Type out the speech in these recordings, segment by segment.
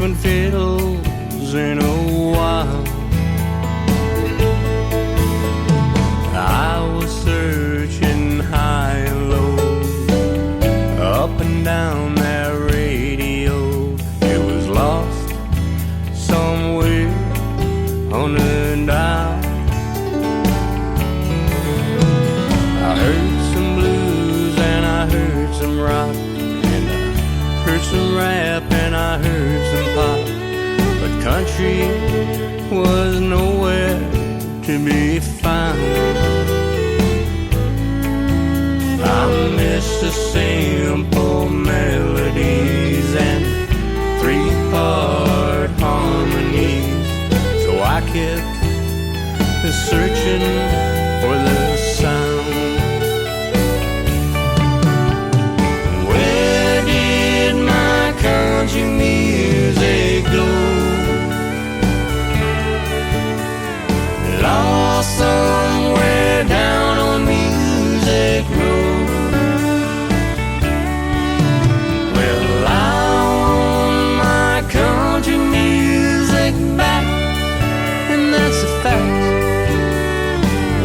twin fiddles in a while. I was searching high and low, up and down that radio. It was lost somewhere on the dial. I heard some blues and I heard some rock, and I heard some rap and I heard some pop, but country was nowhere to be found. I miss the simple melodies and three-part harmonies, so I kept searching for the sound. Where did my country music go? Lost somewhere down on Music Road. Well, I want my country music back, and that's a fact.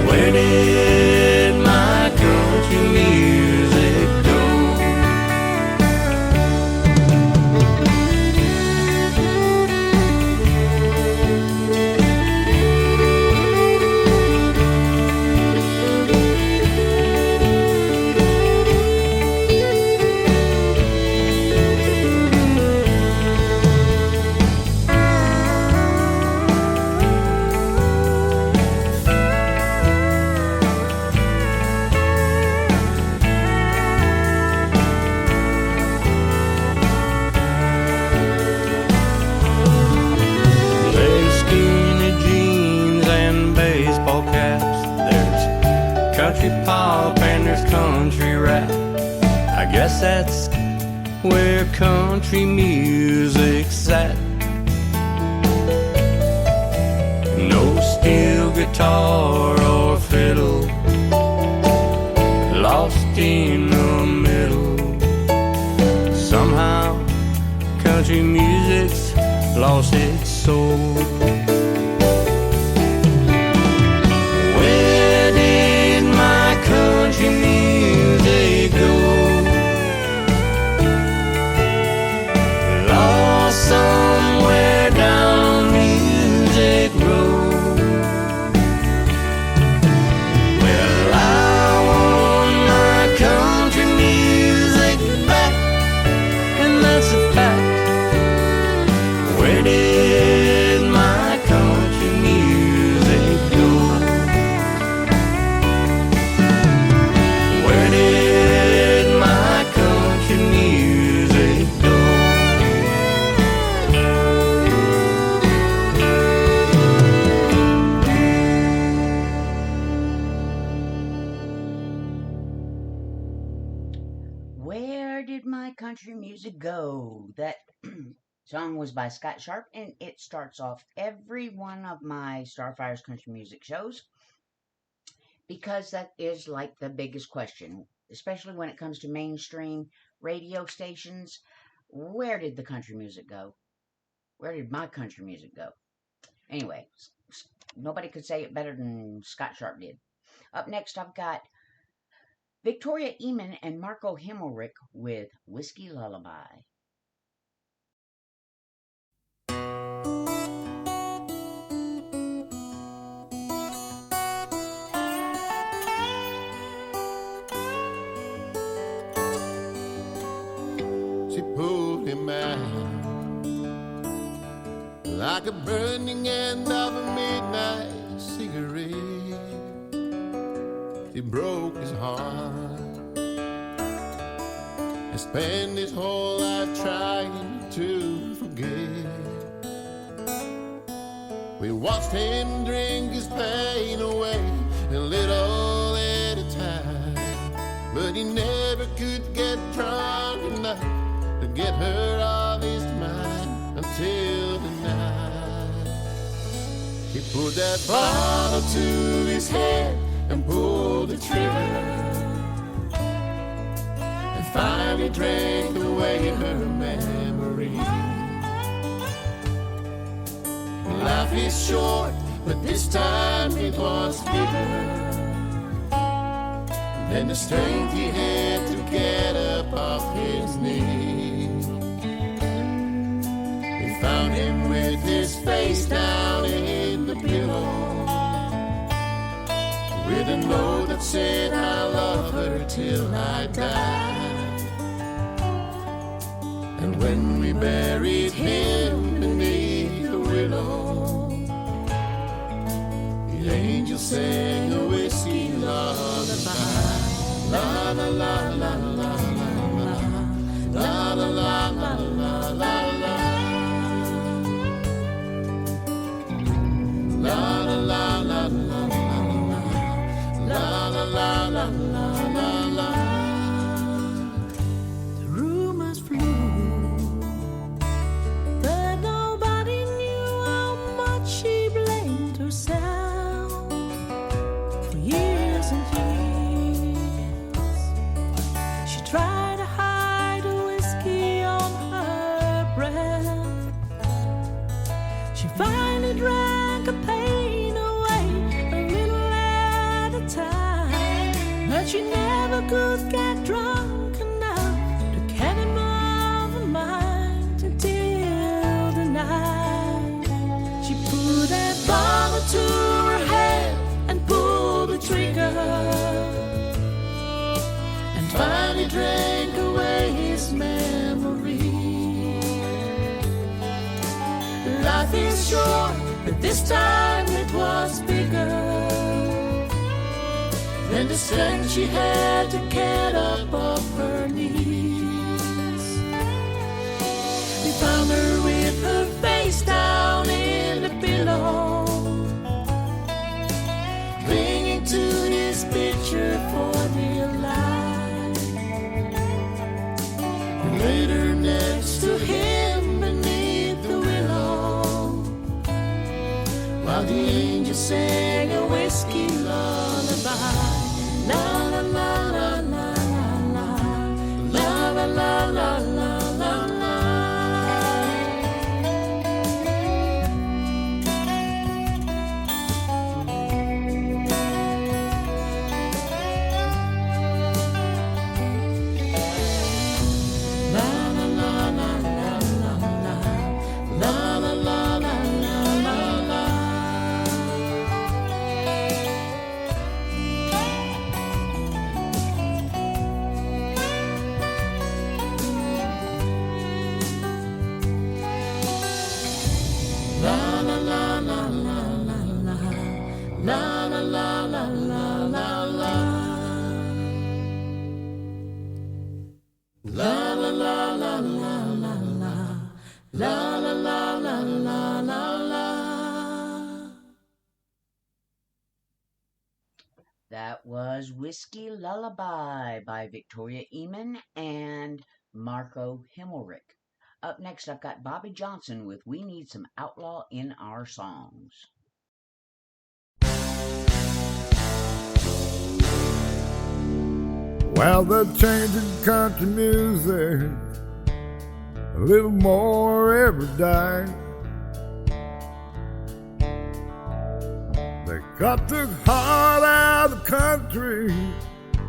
Where did my country music go? Country pop and there's country rap. I guess that's where country music's at. No steel guitar or fiddle, lost in the middle. Somehow country music's lost its soul. Country music go? Lost somewhere down Music Road. Well, I want my country music back, and that's a fact. Where did my country music go? Country Music Go. That song was by Scott Sharp, and it starts off every one of my Starfire's Country Music shows, because that is like the biggest question, especially when it comes to mainstream radio stations. Where did the country music go? Where did my country music go? Anyway, nobody could say it better than Scott Sharp did. Up next, I've got Victoria Eamon and Marco Himmelrich with Whiskey Lullaby. She pulled him out like a burning end of a midnight cigarette. He broke his heart and spent his whole life trying to forget. We watched him drink his pain away, a little at a time, but he never could get drunk enough to get her off his mind until the night he put that bottle to his head and pulled the trigger, and finally drank away her memory. Life is short, but this time it was bigger than the strength he had to get up off his knees. We found him with his face down in the pillow, with a note that said, I love her till I die. And when we buried him beneath the willow, the angel sang a whiskey lullaby. La la la la la la la la la la la la la. La la la la la la la la la la. The rumors flew, but nobody knew how much she blamed herself for years and years. She tried to hide the whiskey on her breath. She finally drank a pain away a little at a time, but she never could get drunk enough to get him off her mind until the night she put that bottle to her head and pulled the trigger, and finally drank away his memory. Life is short, but this time it was bigger than the strength she had to get up off her knees. We found her with her face down in the pillow, clinging to his picture for dear life. We laid her next to him beneath the willow, while the angel sang a whiskey lullaby. La la la la la la la la la la la la. That was Whiskey Lullaby by Victoria Eamon and Marco Himmelrich. Up next, I've got Bobby Johnson with We Need Some Outlaw in Our Songs. Well, they're changing country music a little more every day. They cut the heart out of the country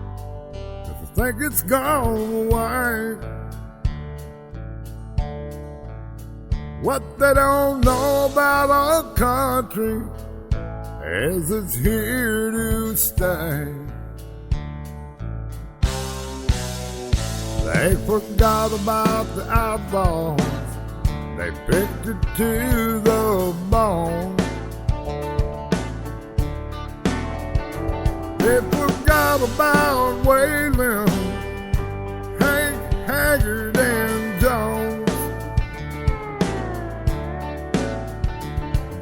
'cause I think it's gone away. What they don't know about our country is it's here to stay. They forgot about the outlaws, they picked it to the bone. They forgot about Waylon, Hank, Haggard, and Jones.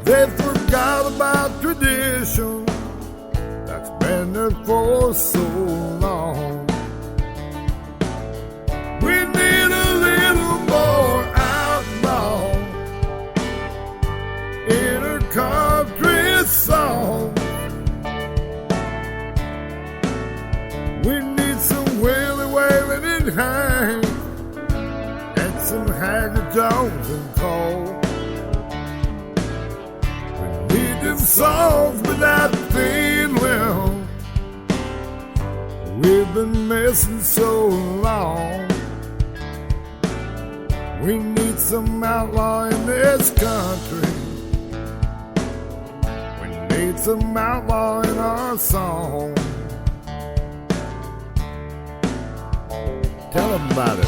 They forgot about tradition that's been there for so long. We need a little more outlaw in a country song. We need some Willie Whalen and Hank, and some Haggard, Jones, and Cole. songs without feeling. We've been missing so long. We need some outlaw in this country. We need some outlaw in our song. Tell them about it.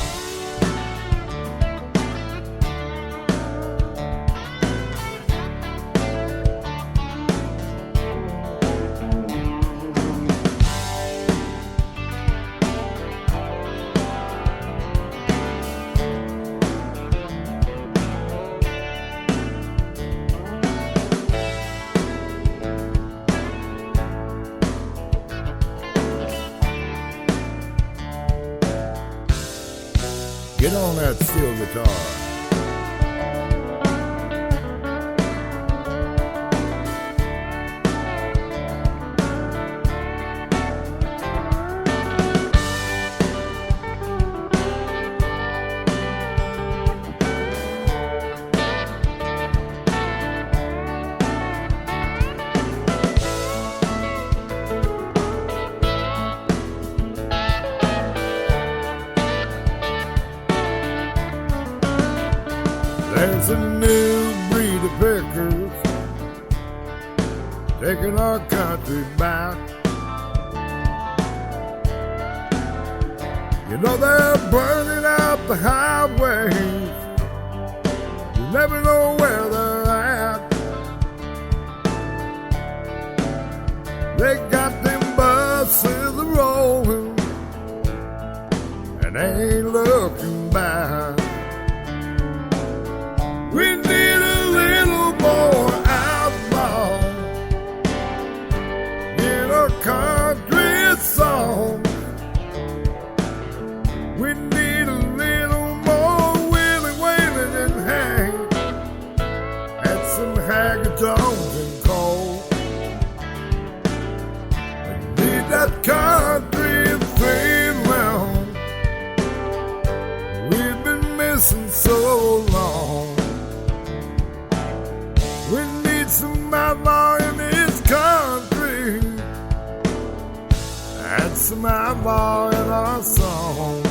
Get on that steel guitar. There's a new breed of pickers taking our country back. You know they're burning out the highways. You never know where they're at. They got them buses rolling and they ain't looking back. We need a little more outlaw in a country song. We need a little more Willie Whalen and Hank, and some Hagatones and Cole. We need that country feeling we've been missing so long. We need some outlaw in this country and some outlaw in our song.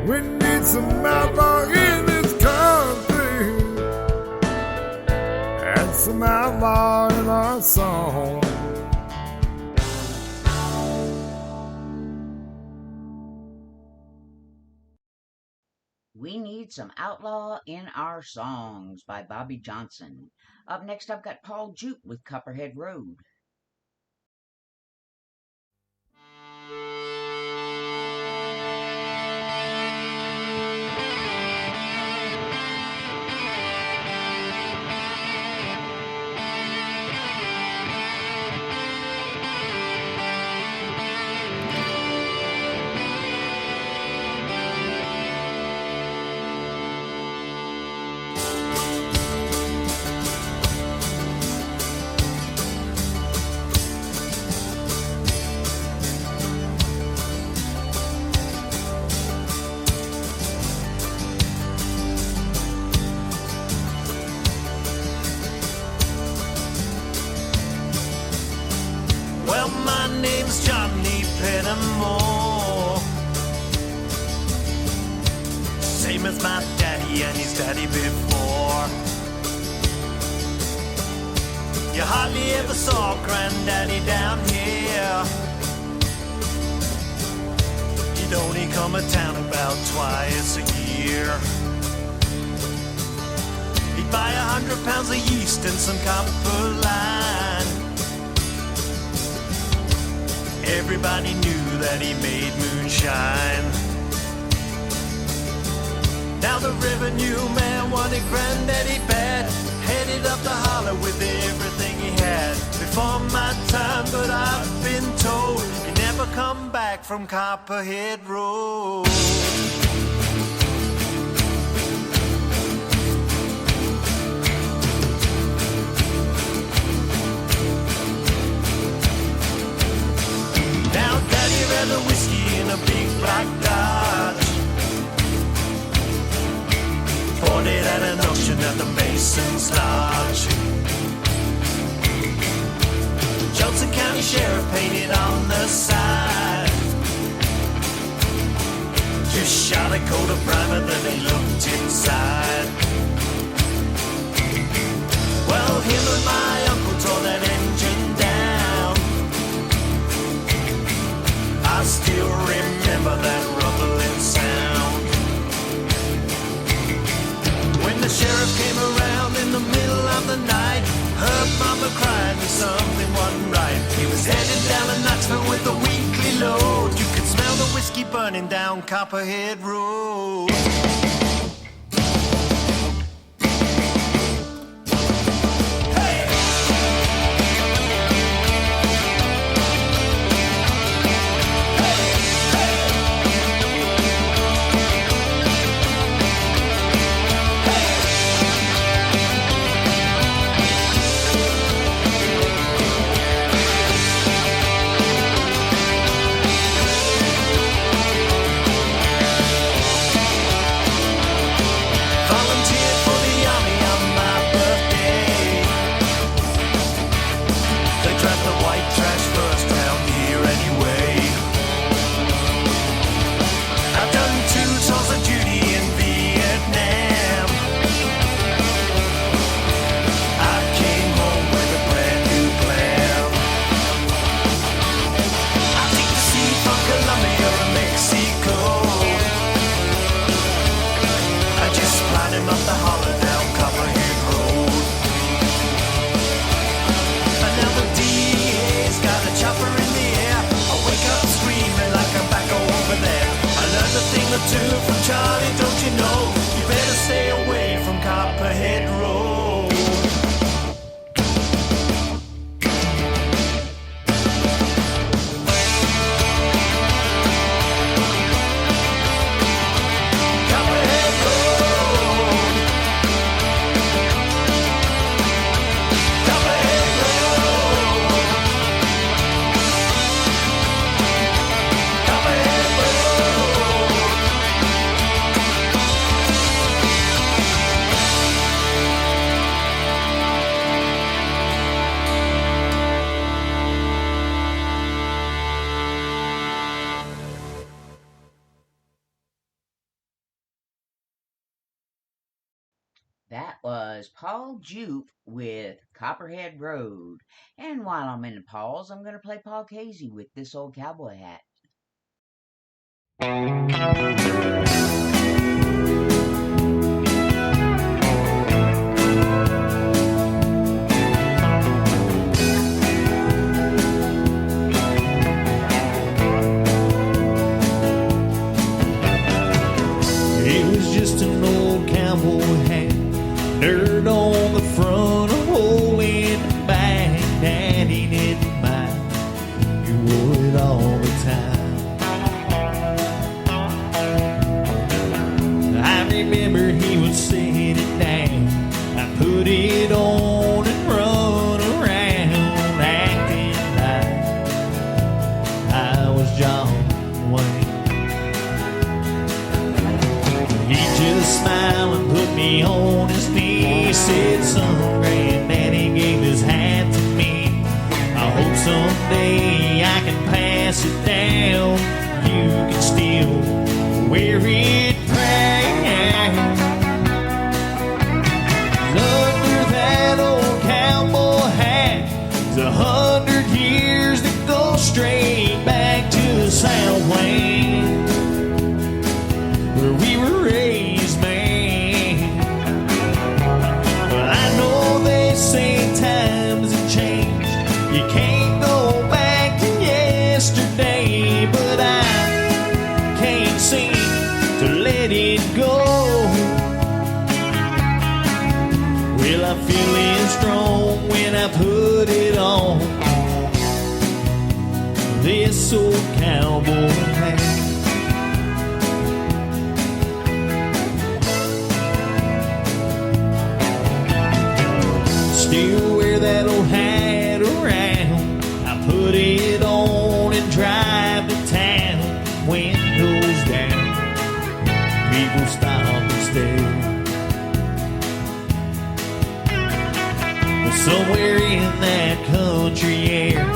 We need some outlaw in this country and some outlaw in our song. We Need Some Outlaw in Our Songs by Bobby Johnson. Up next, I've got Paul Juke with Copperhead Road. Well, my name's Johnny Pettimore, same as my daddy and his daddy before. You hardly ever saw Granddaddy down here. He'd only come to town about twice a year. He'd buy 100 pounds of yeast and some copper line. Everybody knew that he made moonshine. Now the revenue man wanted Granddaddy bad, headed up the holler with everything he had. Before my time, but I've been told he never come back from Copperhead Road. Now Daddy ran the whiskey in a big black Dodge, poured it at an auction at the Mason's Lodge. Johnson County Sheriff painted on the side. Just shot a coat of primer, then he looked inside. Well, him and my uncle tore that engine down. I still remember that rumbling sound. When the sheriff came around in the middle of the night, heard mama crying that something wasn't right. He was headed down to Knoxville with a weekly load. You could smell the whiskey burning down Copperhead Road. From Charlie, don't you know? You better stay away from Copperhead Road. Copperhead Road. Copperhead Road. Copperhead Road. That was Paul Jupe with Copperhead Road. And while I'm in the pause, I'm going to play Paul Casey with This Old Cowboy Hat. It was just an old cowboy hat, dirt on the front, a hole in the back. Daddy didn't mind, he wore it all the time. I remember he would set it down, I put it on and run around, acting like I was John Wayne. He just smiled and put me on his knee. Said, son, Granddaddy gave his hat to me. I hope someday I can pass it down. You can still wear it proud. Under that old cowboy hat is 100 years that go straight back to the Southland, where we were raised, man. But I know they say times have changed. You can't go back to yesterday, but I can't seem to let it go. Well, I feel it strong when I put it on, this old cowboy hat. Still wear that old hat around. I put it on and drive to town. Windows down, people stop and stare. But somewhere in that country air,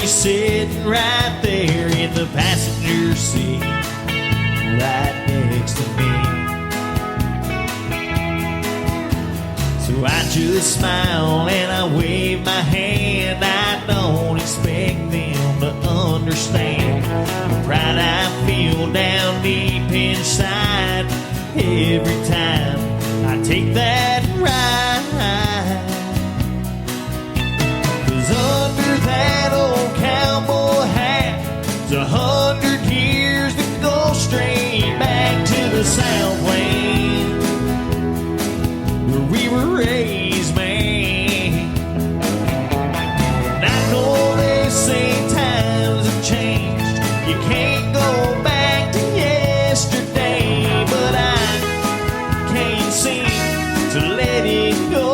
she's sitting right there in the passenger seat, right next to me. So I just smile and I wave my hand. I don't expect them to understand the pride I feel down deep inside every time I take that ride. 'Cause under that old cowboy hat is 100 years that go straight back to the Southland where we were raised, man. And I know they say times have changed, you can't go back to yesterday, but I can't seem to let it go.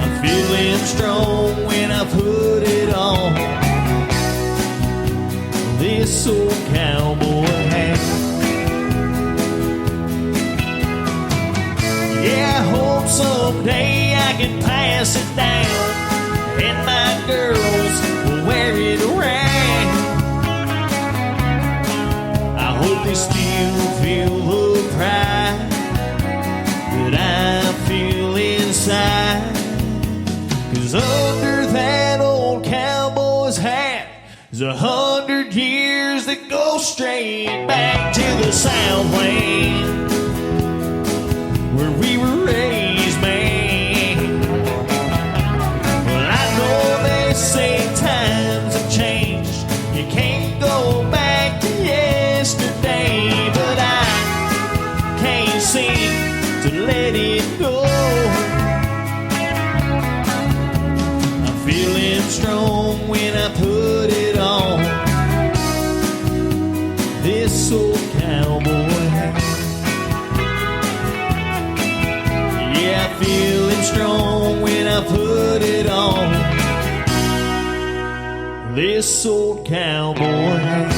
I'm feeling strong when I put it on this old cowboy hat. Yeah, I hope someday I can pass it down and my girls will wear it around. I hope they still feel the pride that I feel inside. 'Cause under that old cowboy's hat is 100 years that go straight back to the Southland where we were raised, man. Well, I know they say times have changed, you can't go back to yesterday, but I can't seem to let it go. I'm feeling strong when I put it on this old cowboy hat. Yeah, I'm feeling strong when I put it on this old cowboy hat.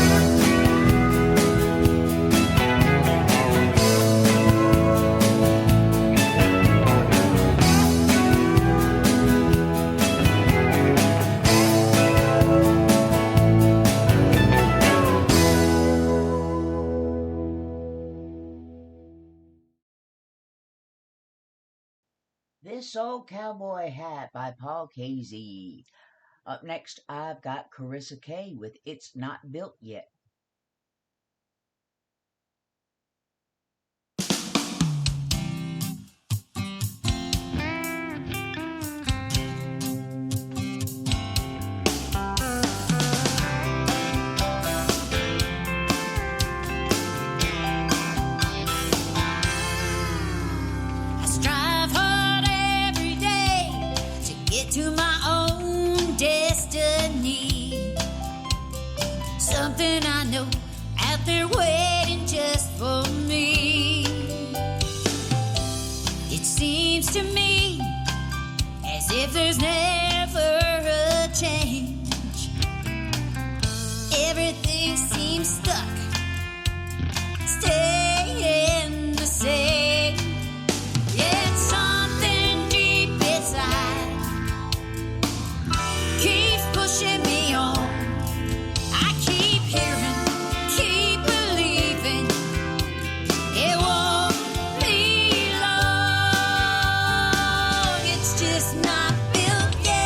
This Old Cowboy Hat by Paul Casey. Up next, I've got Carissa Kay with It's Not Built Yet. I strive hard every day to get to my own destiny. Something I know out there waiting just for me. It seems to me as if there's never a change. Everything seems stuck, staying the same. Yet something deep inside keeps pushing me on. I keep hearing, keep believing it won't be long. It's just not built yet.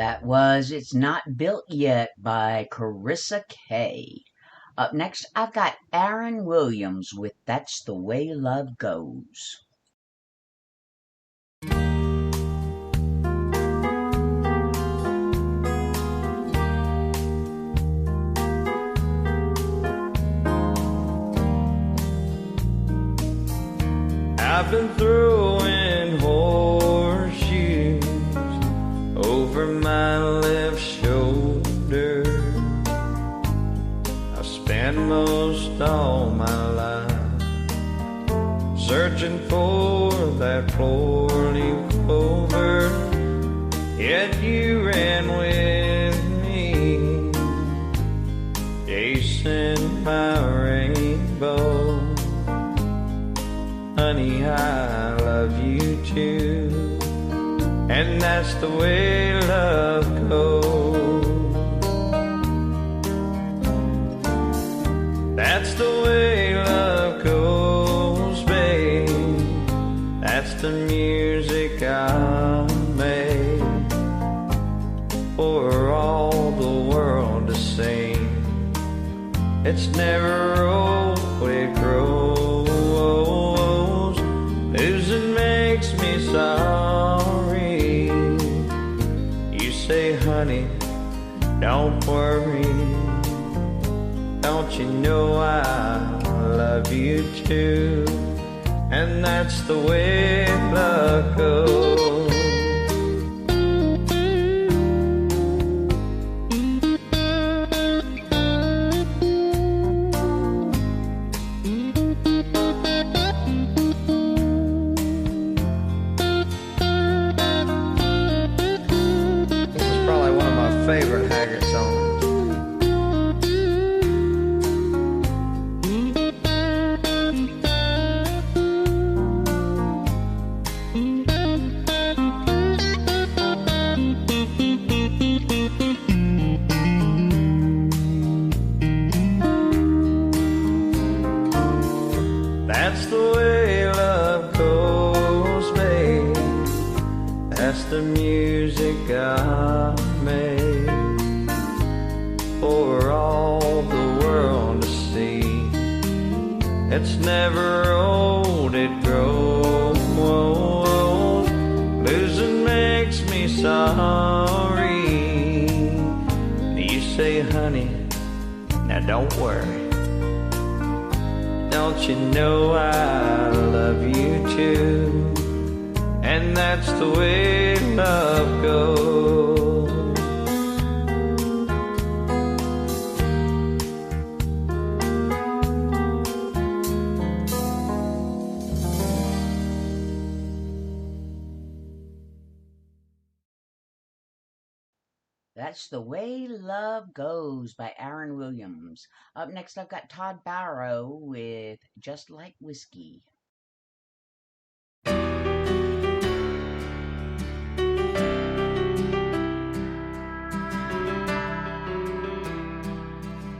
That was It's Not Built Yet by Carissa Kay. Up next, I've got Aaron Williams with That's the Way Love Goes. I've been throwing horseshoes over my left shoulder. I spent most all my life searching for that four-leaf clover, yet you ran with me, chasing my rainbow. Honey, I love you too, and that's the way love goes. That's the way love goes, babe. That's the music I made for all the world to sing. It's never old, it grows. Losing makes me sorry. You say, honey, don't worry. Don't you know I love you too? And that's the way love goes. Favorite Haggard song. That's the way love goes, babe. That's the music I made for all the world to see. It's never old, it grows. Losing makes me sorry. You say, honey, now don't worry. Don't you know I love you too? And that's the way love goes. That's the Way Love Goes by Aaron Williams. Up next, I've got Todd Barrow with Just Like Whiskey.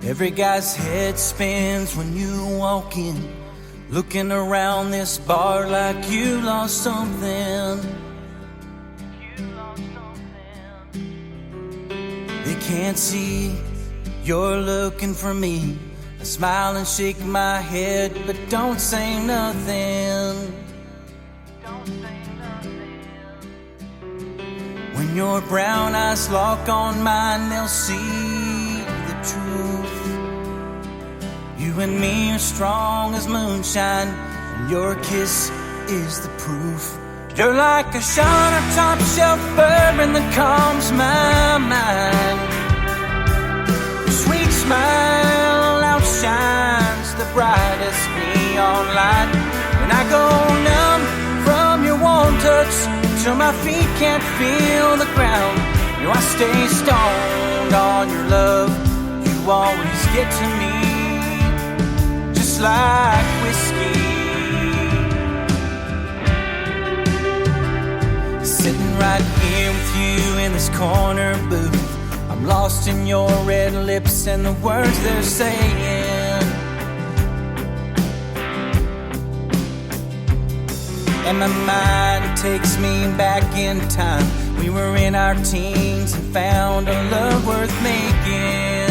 Every guy's head spins when you walk in, looking around this bar like you lost something. They can't see you're looking for me. I smile and shake my head, but don't say nothing. When your brown eyes lock on mine, they'll see the truth. You and me are strong as moonshine, and your kiss is the proof. You're like a shot of top shelf bourbon that calms my mind. Your sweet smile outshines the brightest neon light. When I go numb from your warm touch, till my feet can't feel the ground, you know I stay stoned on your love. You always get to me, just like whiskey. Sitting right here with you in this corner booth, I'm lost in your red lips and the words they're saying. and my mind takes me back in time. We were in our teens and found a love worth making.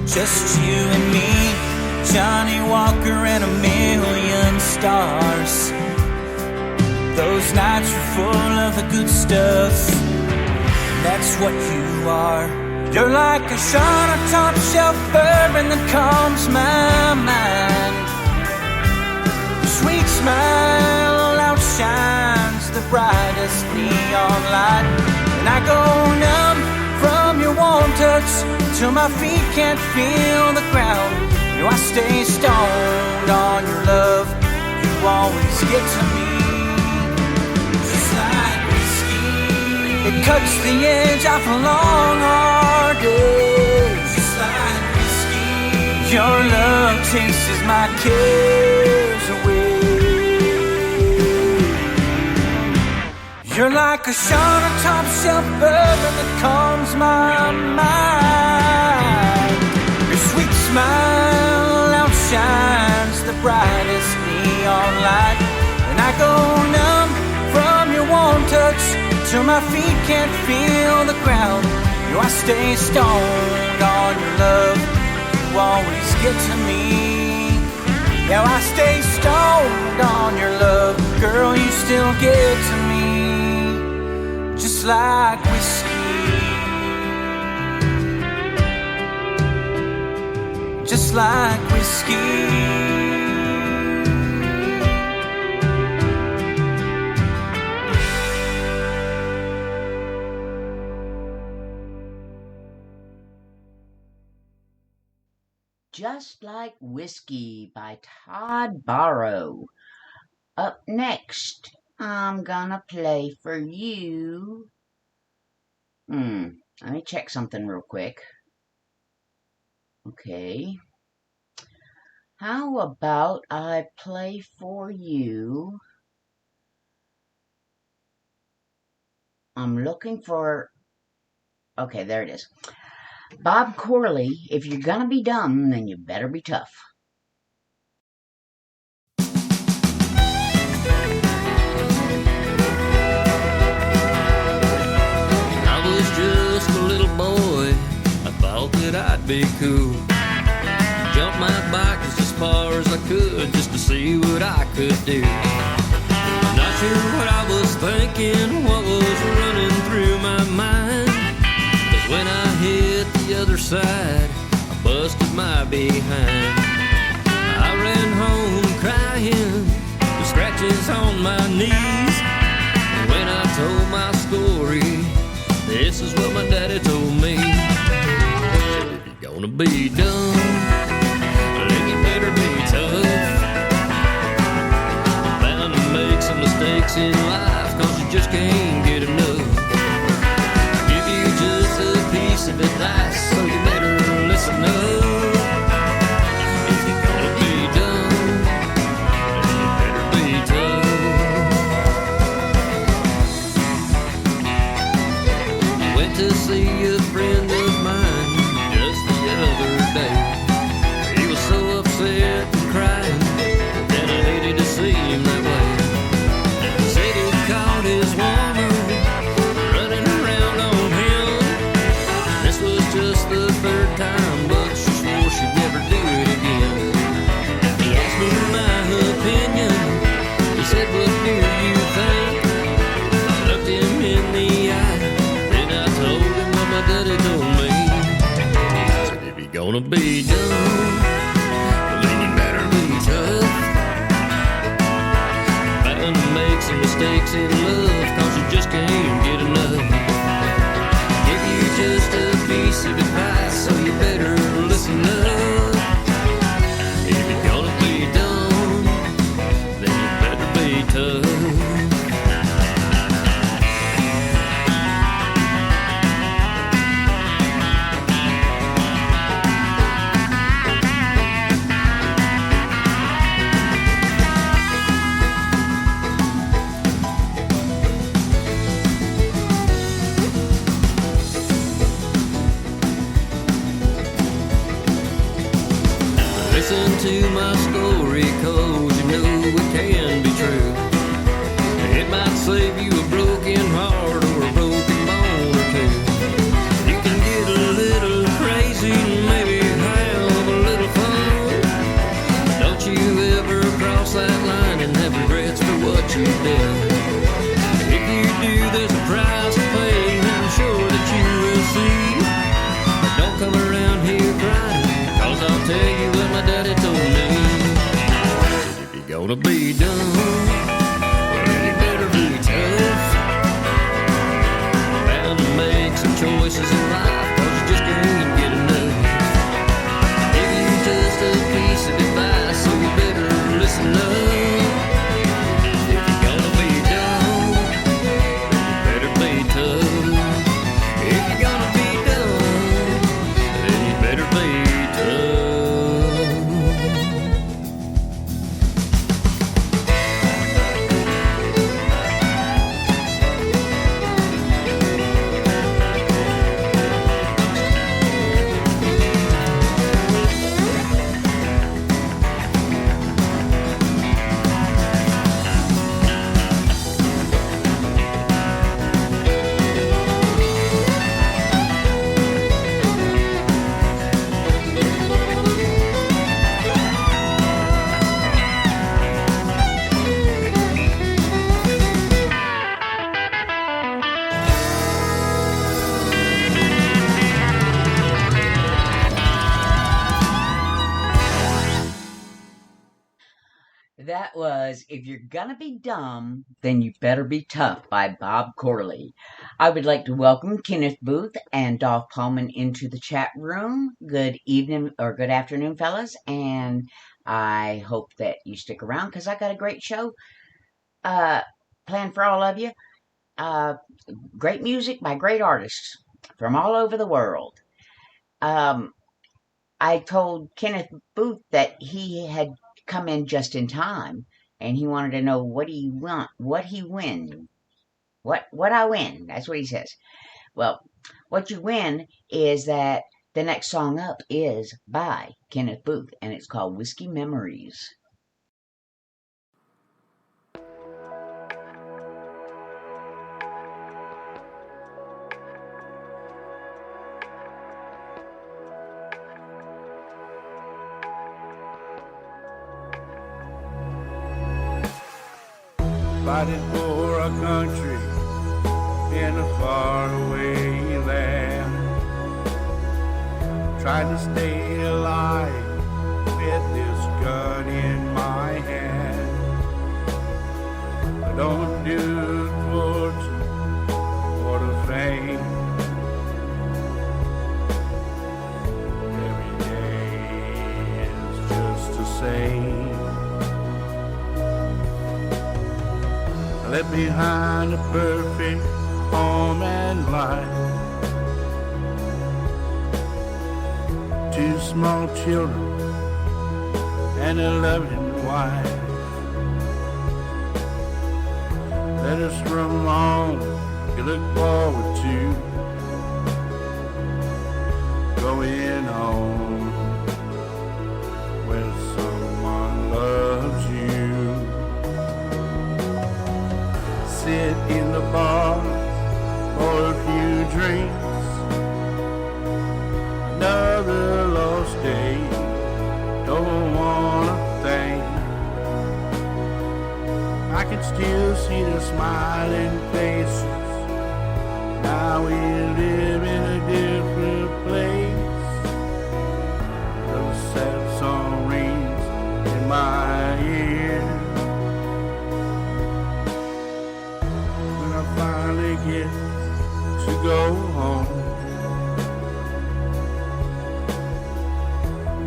Just you and me, Johnny Walker and a million stars. Those nights were full of the good stuff. That's what you are. You're like a shot on top shelf bourbon that calms my mind. Your sweet smile outshines the brightest neon light. And I go numb from your warm touch till my feet can't feel the ground. You know I stay stoned on your love. You always get to me. It cuts the edge off a long, hard day. Just like whiskey. Your love chases my cares away. You're like a shot of top shelf bourbon that calms my mind. Your sweet smile outshines the brightest neon light. And I go numb from your warm touch till my feet can't feel the ground. You know I stay stoned on your love. You always get to me. Yeah, I stay stoned on your love. Girl, you still get to me. Just like whiskey. Just like whiskey. Just Like Whiskey by Todd Barrow. Up next, I'm gonna play for you. Let me check something real quick. Okay. How about I play for you? I'm looking for... Okay, there it is. Bob Corley, if you're gonna be dumb, then you better be tough. I was just a little boy, I thought that I'd be cool. Jumped my bike just as far as I could, just to see what I could do. I'm not sure what I was thinking, what was running through my mind. When I hit the other side, I busted my behind. I ran home crying, with scratches on my knees. And when I told my story, this is what my daddy told me. Said, if you're gonna be dumb, then you better be tough. Bound to make some mistakes in life, 'cause you just can't get enough. Of advice, so you better listen up. If you're gonna be dumb, then you better be tough. Went to see a friend of mine just the other day. He was so upset and crying, and I hated to see him that way. Said he caught his woman running around on him. This was just the third time, but she swore she'd never do it again. He asked me my opinion. He said, what do you think? I looked him in the eye, then I told him what my daddy told me. He said, if you're gonna be dumb, then you better be tough. Bound to make some mistakes in love, 'cause you just can't get enough. Give you just a piece of advice, so you better listen up. If you're gonna be dumb, then you better be tough. listen to my story, 'cause you know it can be true. It might save you a broken heart or a broken bone or two. You can get a little crazy, maybe have a little fun. Don't you ever cross that line and have regrets for what you've done. If you do, there's a price to pay, I'm sure that you will see. But don't come around here crying, 'cause I'll tell you what my daddy told me. If you're gonna be dumb, well, then you better be tough. Bound to make some choices in life, 'cause you just can't get enough. Give you just a piece of advice, so you better listen up. If you're gonna be dumb, then you better be tough. If you're gonna be dumb, then you better be tough. That was If You're Gonna Be Dumb, Then You Better Be Tough by Bob Corley. I would like to welcome Kenneth Booth and Dolph Pullman into the chat room. Good evening or good afternoon, fellas, and I hope that you stick around because I got a great show planned for all of you. Great music by great artists from all over the world. I told Kenneth Booth that he had come in just in time, and he wanted to know what I win. That's what he says. Well, what you win is that the next song up is by Kenneth Booth, and it's called Whiskey Memories. Fighting for our country in a faraway land. Trying to stay alive with this gun in my hand. I don't do it for the fame. Every day is just the same. Left behind a perfect home and life. 2 small children and a loving wife. Let us run on, you look forward to going home where someone loves you. Sit in the bar for a few drinks. Another lost day, don't wanna think. I can still see the smiling faces. Now we live in a different place. The sad song rings in my ear. Finally get to go home.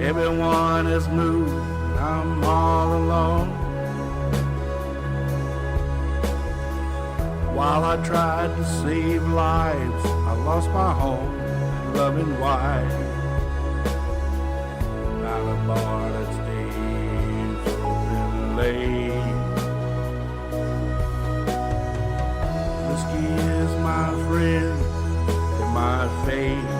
Everyone has moved, I'm all alone. While I tried to save lives, I lost my home and loving wife. Not a bar that stays open late. Whiskey is my friend and my fate.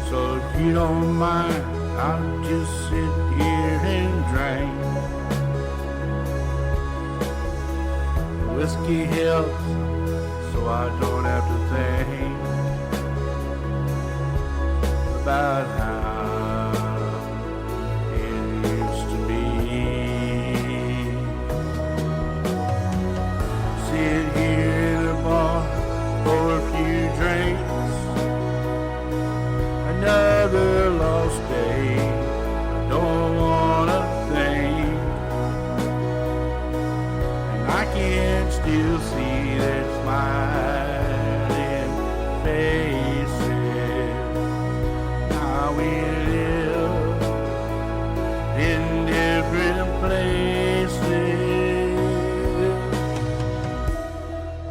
So if you don't mind, I'll just sit here and drink. Whiskey helps, so I don't have to think about how it used to be. Sit here in a bar for a few drinks. Another lost day. I don't wanna think, and I can still see their smiling faces. Now we live in different places.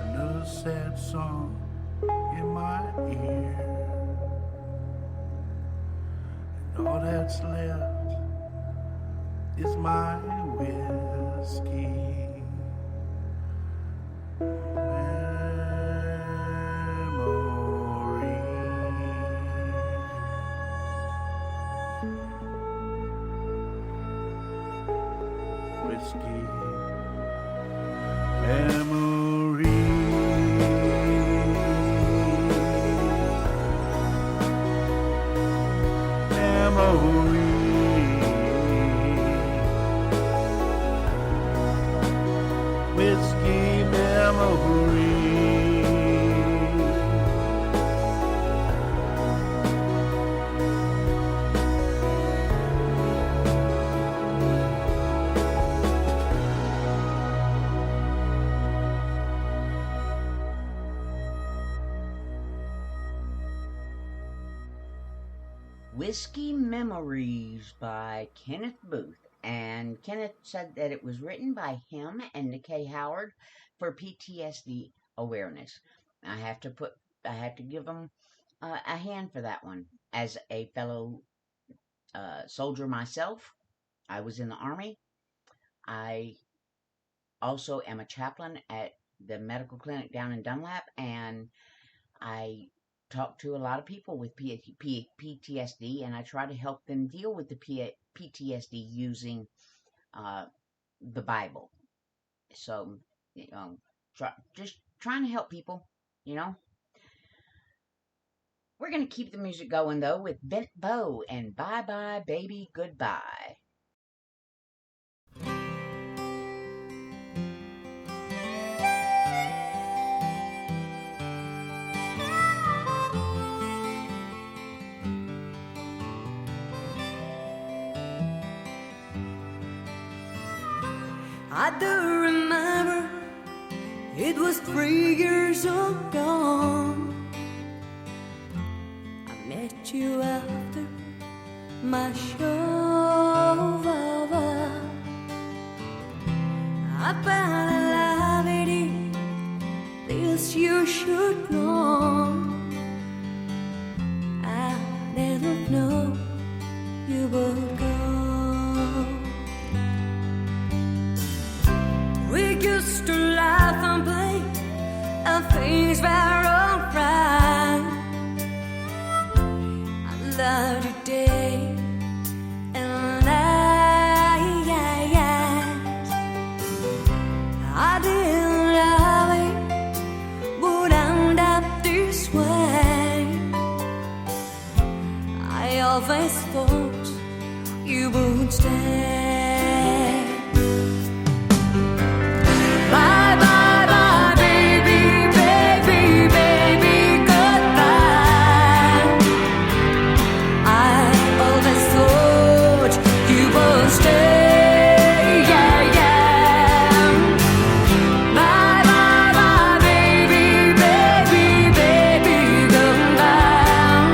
Another sad song in my ear, and all that's left is my whiskey memory. Whiskey memory. Memory. Whiskey memory. Whiskey Memories by Kenneth Booth. And Kenneth said that it was written by him and Nikkei Howard for PTSD awareness. I have to give him a hand for that one. As a fellow soldier myself, I was in the Army. I also am a chaplain at the medical clinic down in Dunlap, and I talk to a lot of people with PTSD, and I try to help them deal with the PTSD using the Bible. So, just trying to help people, you know. We're going to keep the music going, though, with Bent Bow and Bye Bye Baby Goodbye. I do remember it was 3 years ago. I met you after my show. I fell in love with you, this you should know. I didn't know you would go. We used to laugh and play, and things were alright. I loved you day and night. I didn't love it would end up this way. I always thought you would stay. Bye bye bye baby, baby, baby, goodbye. I always thought you would stay, yeah, yeah. Bye bye bye baby, baby, baby, goodbye.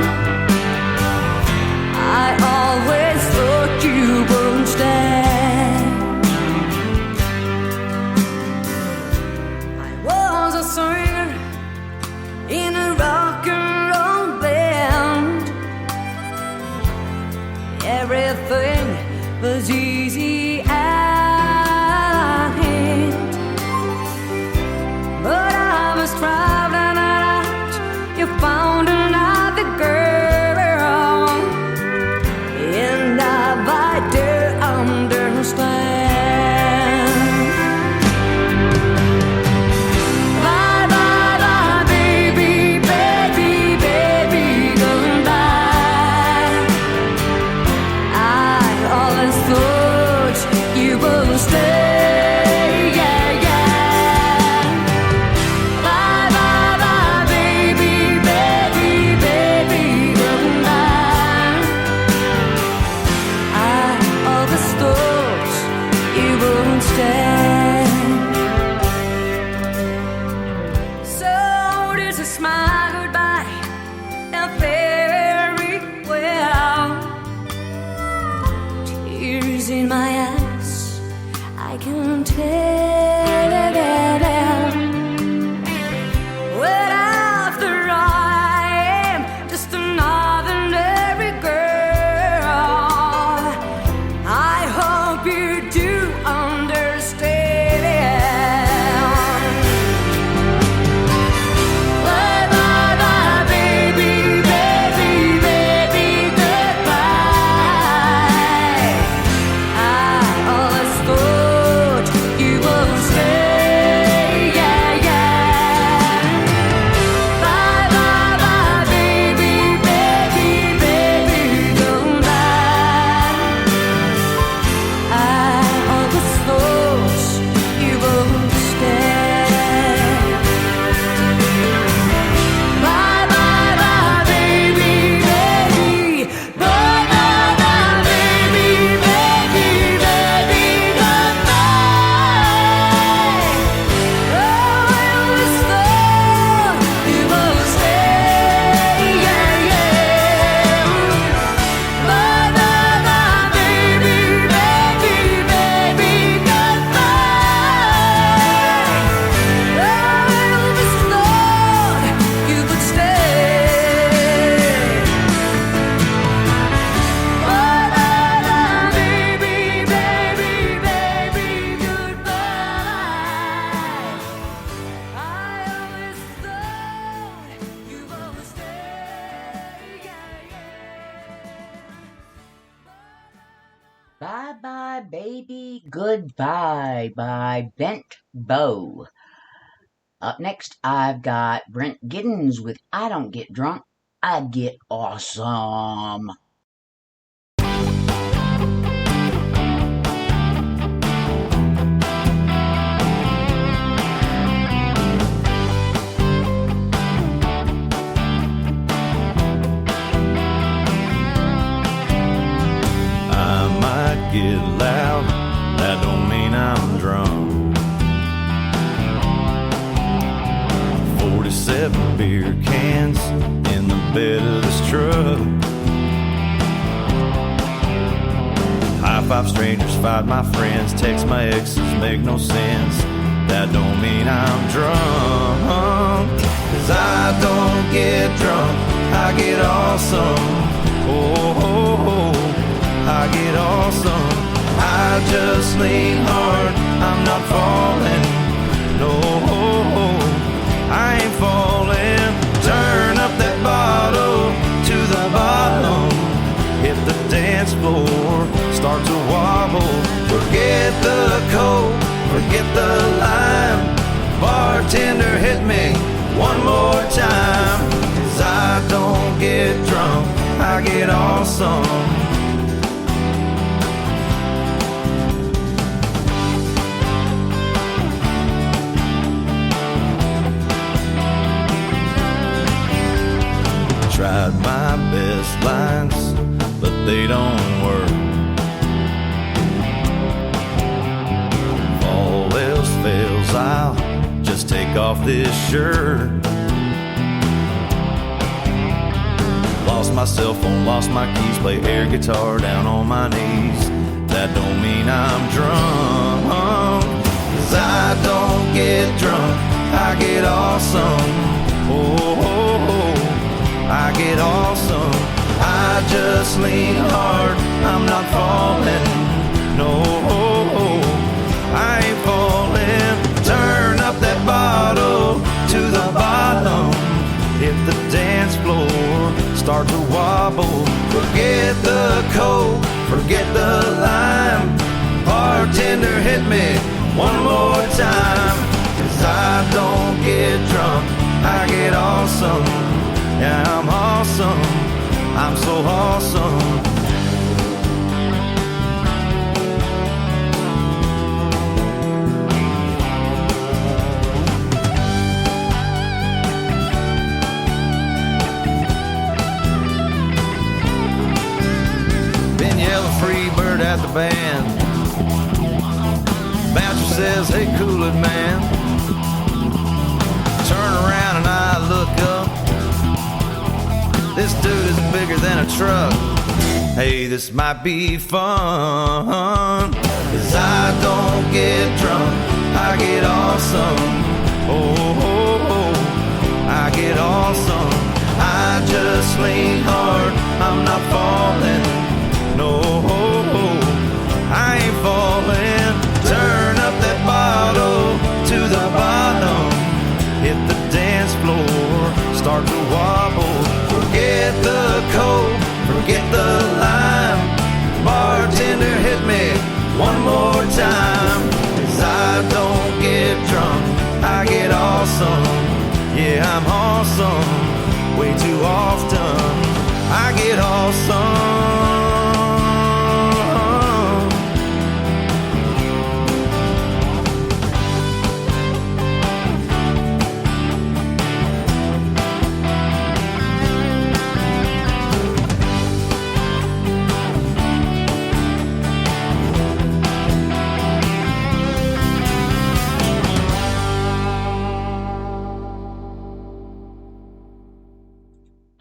I always thought you would stay. Singer in a rock and roll band. Everything was easy at hand, but I was traveling out. You found another girl, and tears in my eyes, I can tell. Well, after all, I am just another ordinary girl. I hope you do understand. Bye, bye, bye, baby, baby, baby, goodbye. I always thought you would stay, yeah, yeah. Bye, bye, bye, baby, baby, baby, goodbye. I always thought you would stay. Bye, bye, bye, baby, baby. Bye, bye, bye, baby, baby, baby, goodbye. Oh, I always thought you would stay, yeah, yeah. Bye, bye, bye, baby, baby, baby, goodbye. Oh, I always thought you would stay. Bye, bye, bye, baby, baby, baby, goodbye. I always thought you would stay, yeah, yeah. Bye Bye Baby Goodbye by Bent Bow. Up next, I've got Brent Giddens with I Don't Get Drunk, I Get Awesome. I might get loud, that don't mean I'm drunk. 47 beer cans in the bed of this truck. High five strangers, fight my friends, text my exes, make no sense. That don't mean I'm drunk. 'Cause I don't get drunk, I get awesome. Oh, I get awesome. I just lean hard, I'm not falling. No, I ain't falling. Turn up that bottle to the bottom. Hit the dance floor, start to wobble. Forget the coke, forget the lime. Bartender, hit me one more time. 'Cause I don't get drunk, I get awesome. Tried my best lines, but they don't work. If all else fails, I'll just take off this shirt. Lost my cell phone, lost my keys, play air guitar down on my knees. That don't mean I'm drunk. 'Cause I don't get drunk, I get awesome. Oh, I get awesome. I just lean hard, I'm not falling. No, I ain't falling. Turn up that bottle to the bottom. Hit the dance floor, start to wobble. Forget the coke, forget the lime. Bartender, hit me one more time. 'Cause I don't get drunk, I get awesome. Yeah, I'm awesome, I'm so awesome. Been yelling free bird at the band. Bouncer says, hey, cool it, man. Turn around and I look up. This dude is bigger than a truck. Hey, this might be fun, 'cause I don't get drunk, I get awesome. Oh, oh, oh, I get awesome. I just lean hard, I'm not falling. No, I ain't falling. Turn up that bottle to the bottom. Hit the dance floor, start to wobble. Forget the coke, forget the lime. Bartender, hit me one more time. 'Cause I don't get drunk, I get awesome. Yeah, I'm awesome, way too often. I get awesome.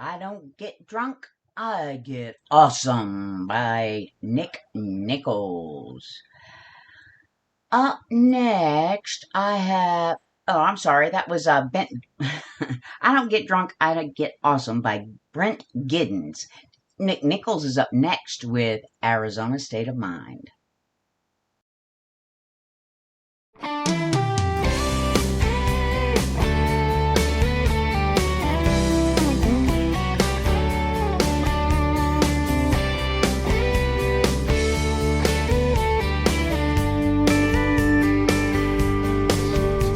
I Don't Get Drunk, I Get Awesome by Nick Nichols. Up next, I have. Oh, I'm sorry. That was Bent. I Don't Get Drunk, I Get Awesome by Brent Giddens. Nick Nichols is up next with Arizona State of Mind.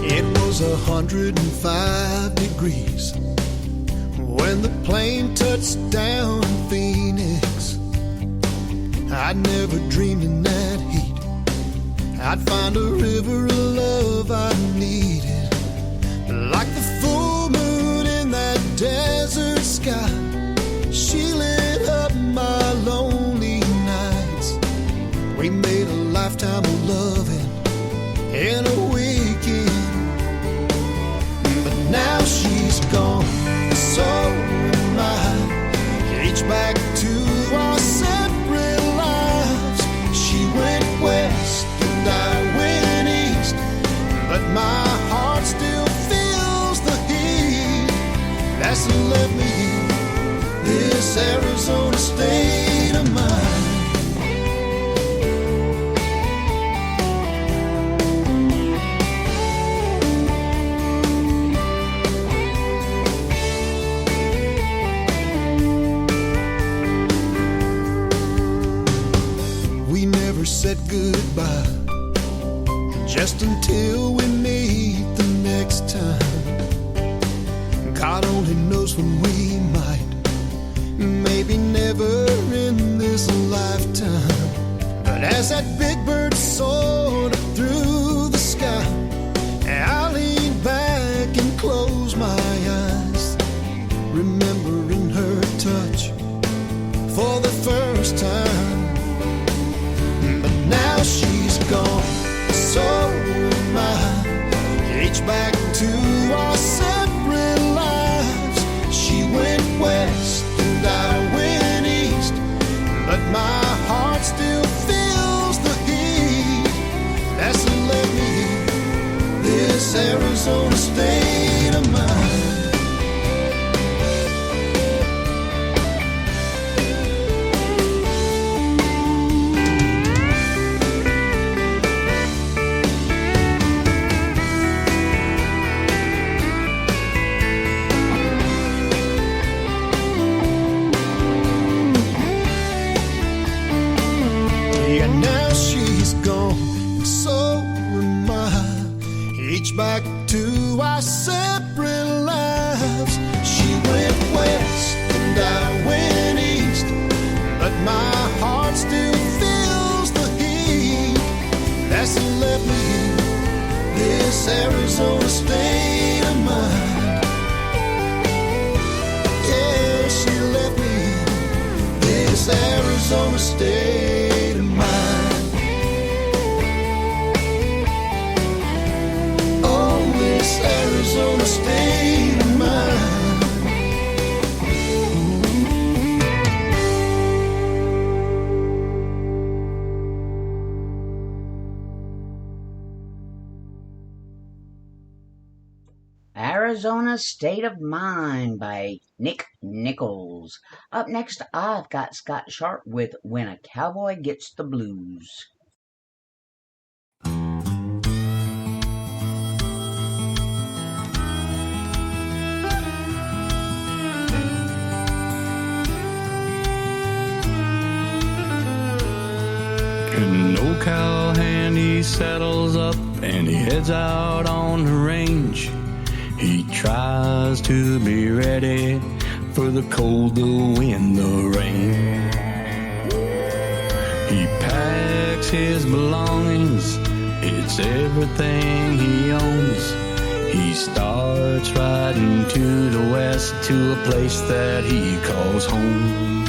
It was 105 degrees when the plane touched down in Phoenix. I'd never dreamed in that heat I'd find a river of love I needed. Like the full moon in that desert sky, she lit up my lonely nights. We made a lifetime of loving in a weekend. But now she's gone, so am I. Each back to our separate lives. She went west and I went east, but my heart still feels the heat that's left me in this Arizona state of mind. Said goodbye just until we meet the next time. God only knows when we might, maybe never in this lifetime. But as that big bird soared up through the sky, I lean back and close my eyes, remembering her touch for the first time. Now she's gone, so am I. Each back to our separate lives. She went west and I went east, but my heart still feels the heat that's left me in this Arizona state of mind. Back to our separate lives. She went west and I went east, but my heart still feels the heat that's left me in this Arizona state of mind. Yeah, she left me in this Arizona state of mind. Arizona state of mind. Arizona State of Mind by Nick Nichols. Up next, I've got Scott Sharp with When a Cowboy Gets the Blues. An old cowhand, he saddles up and he heads out on the range. He tries to be ready for the cold, the wind, the rain. He packs his belongings, it's everything he owns. He starts riding to the west, to a place that he calls home.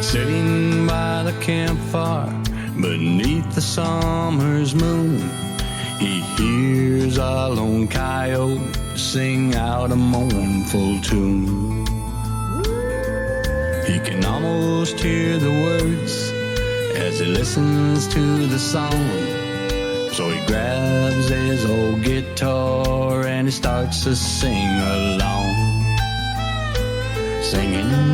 Sitting by the campfire beneath the summer's moon, he hears a lone coyote sing out a mournful tune. He can almost hear the words as he listens to the song. So he grabs his old guitar and he starts to sing along, singing.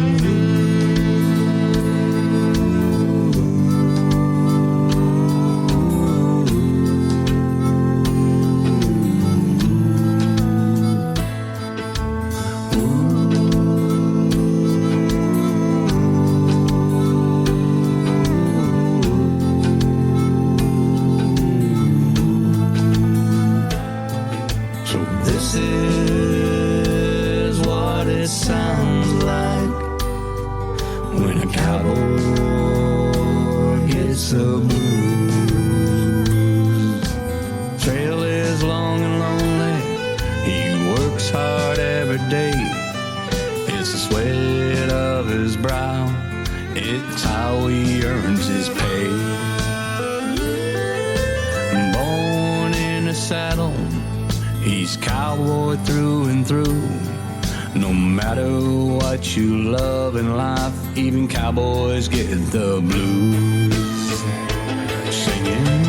Cowboys get the blues, singing.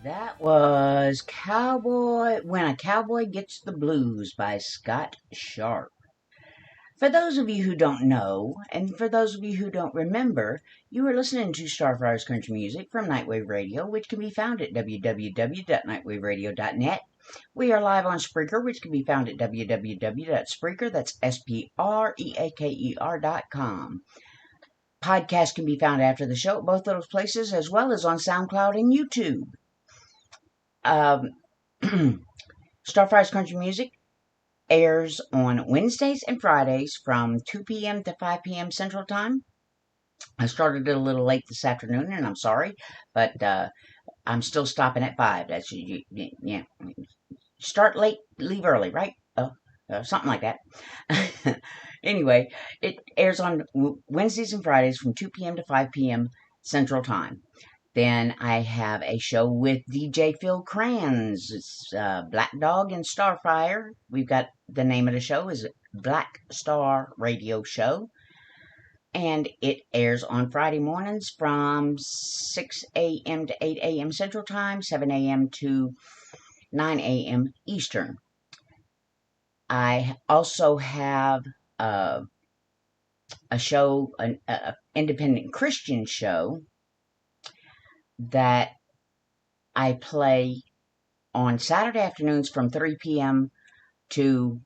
That was When a Cowboy Gets the Blues by Scott Sharp. For those of you who don't know, and for those of you who don't remember, you are listening to Starfire's Country Music from Nightwave Radio, which can be found at www.nightwaveradio.net We are live on Spreaker, which can be found at www.spreaker, that's SPREAKER.com. Podcast can be found after the show at both those places, as well as on SoundCloud and YouTube. Starfire's Country Music airs on Wednesdays and Fridays from 2 p.m. to 5 p.m. Central Time. I started it a little late this afternoon, and I'm sorry, but I'm still stopping at 5. That's yeah. Start late, leave early, right? Something like that. Anyway, it airs on Wednesdays and Fridays from 2 p.m. to 5 p.m. Central Time. Then I have a show with DJ Phil Kranz. It's Black Dog and Starfire. We've got the name of the show is Black Star Radio Show. And it airs on Friday mornings from 6 a.m. to 8 a.m. Central Time, 7 a.m. to 9 a.m. Eastern. I also have a show, an independent Christian show that I play on Saturday afternoons from 3 p.m. to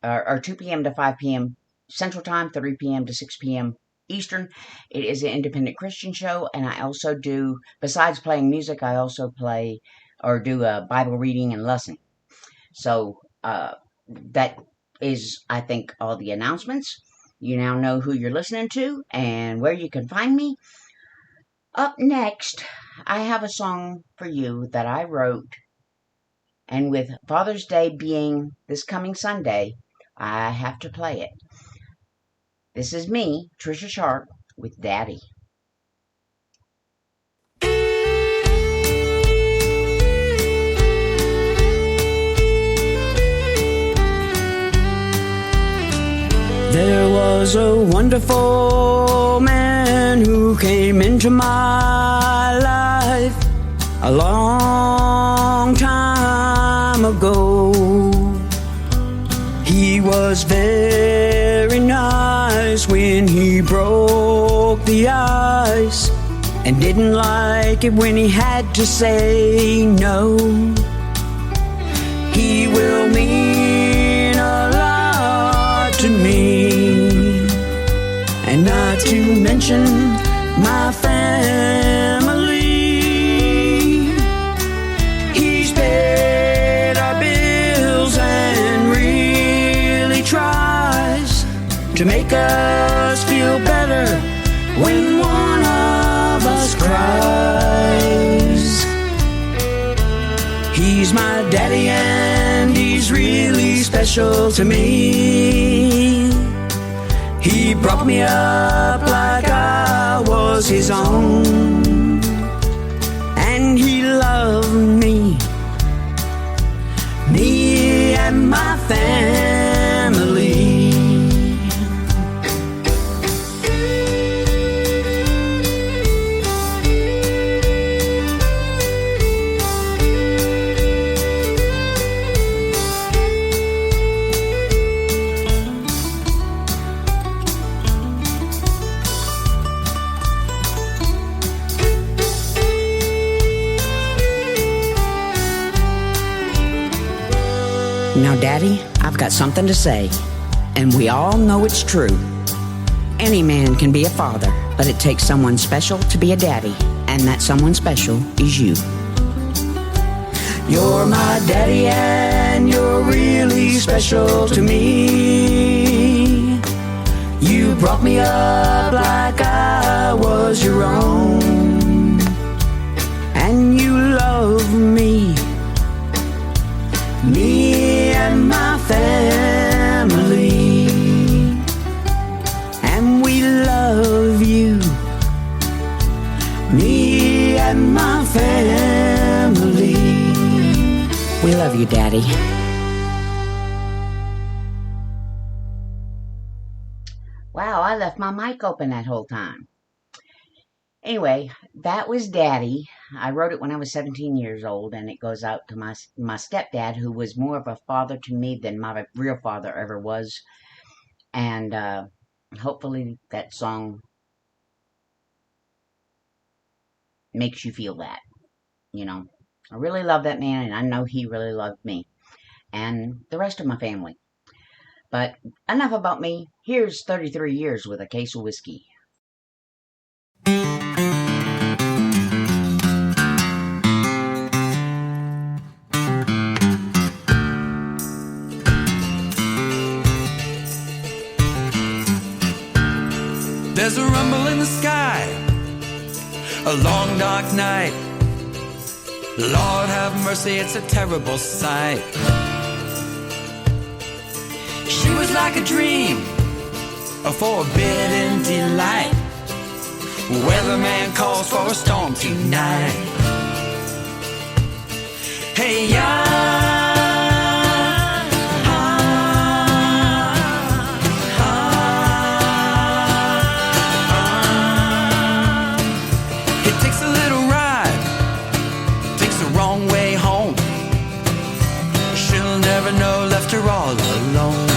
or 2 p.m. to 5 p.m. Central Time, 3 p.m. to 6 p.m. Eastern. It is an independent Christian show, and I also do, besides playing music, I also play or do a Bible reading and lesson. So that is, I think, all the announcements. You now know who you're listening to and where you can find me. Up next, I have a song for you that I wrote, and with Father's Day being this coming Sunday, I have to play it. This is me, Trisha Sharp, with Daddy. There was a wonderful man who came into my life a long time ago. He was very nice when he broke the ice, and didn't like it when he had to say no. He will mean a lot to me, and not to mention my family. He's paid our bills and really tries to make us feel better when one of us cries. He's my daddy and he's really special to me. He brought me up like I was his own, and he loved me and my family. Now, Daddy, I've got something to say, and we all know it's true. Any man can be a father, but it takes someone special to be a daddy, and that someone special is you. You're my daddy, and you're really special to me. You brought me up like I was your own, and you love me and my family, and we love you, me and my family. We love you, Daddy. Wow, I left my mic open that whole time. Anyway, that was Daddy. I wrote it when I was 17 years old, and it goes out to my stepdad, who was more of a father to me than my real father ever was. And hopefully that song makes you feel that, you know. I really love that man, and I know he really loved me and the rest of my family. But enough about me. Here's 33 years with a case of whiskey. There's a rumble in the sky, a long dark night. Lord have mercy, it's a terrible sight. She was like a dream, a forbidden delight. Weatherman calls for a storm tonight. Hey, it takes a little ride, takes the wrong way home. She'll never know, left her all alone.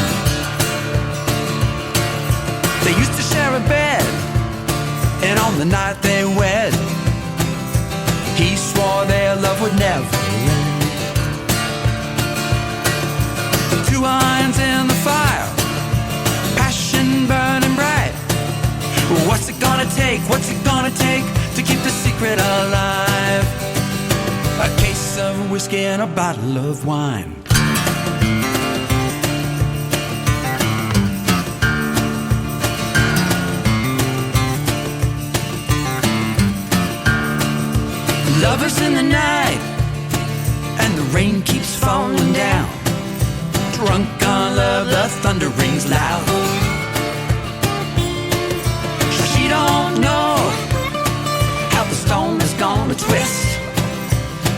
They used to share a bed, and on the night they wed, he swore their love would never end. Two irons in the fire, passion burning bright. What's it gonna take, what's it gonna take to keep the secret alive? A case of whiskey and a bottle of wine. Lovers in the night, and the rain keeps falling down. Drunk on love, the thunder rings loud. She don't know how the storm is gonna twist.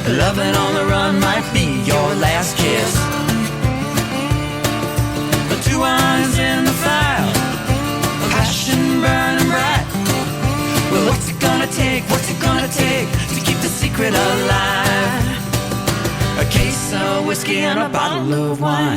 Loving on the run might be your last kiss. The two irons in the fire, passion burning bright. Well, what's it gonna take, what's it gonna take to keep the secret alive? A case of whiskey and a bottle of wine.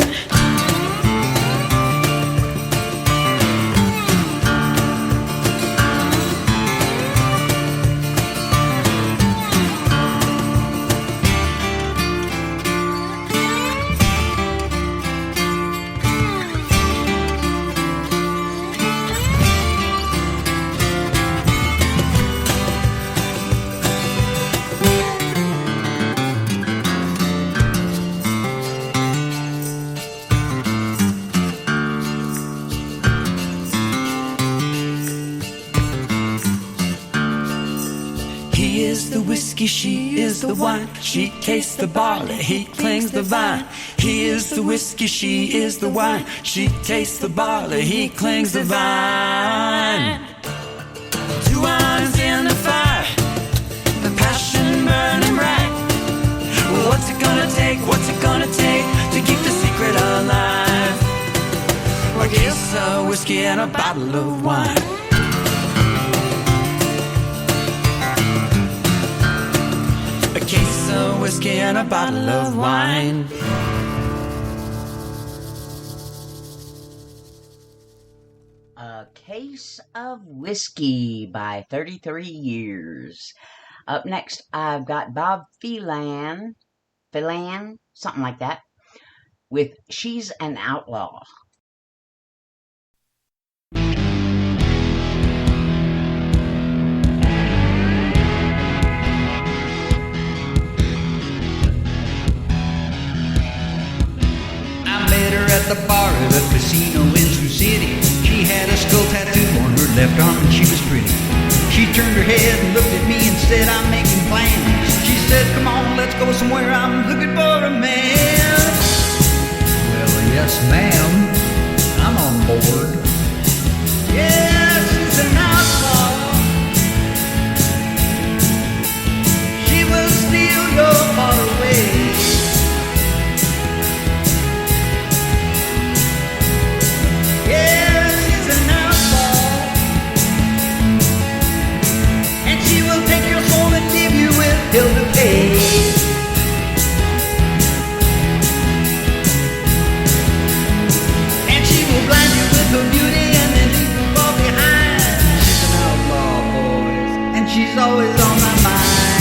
He is the whiskey, she is the wine. She tastes the barley, he clings the vine. He is the whiskey, she is the wine. She tastes the barley, he clings the vine. Two irons in the fire, the passion burning bright. What's it gonna take, what's it gonna take to keep the secret alive? A case of whiskey and a bottle of wine. A case of whiskey and a bottle of wine. A Case of Whiskey by 33 Years. Up next, I've got Bob Phelan, something like that, with She's an Outlaw. Met her at the bar at a casino in Sioux City. She had a skull tattoo on her left arm and she was pretty. She turned her head and looked at me and said, I'm making plans. She said, come on, let's go somewhere, I'm looking for a man. Well, yes ma'am, I'm on board. Yes, she's an outlaw. She will steal your heart away. Yeah, she's an outlaw, and she will take your soul and leave you with hell to pay. And she will blind you with her beauty and then leave you far behind. She's an outlaw, boys, and she's always on my mind.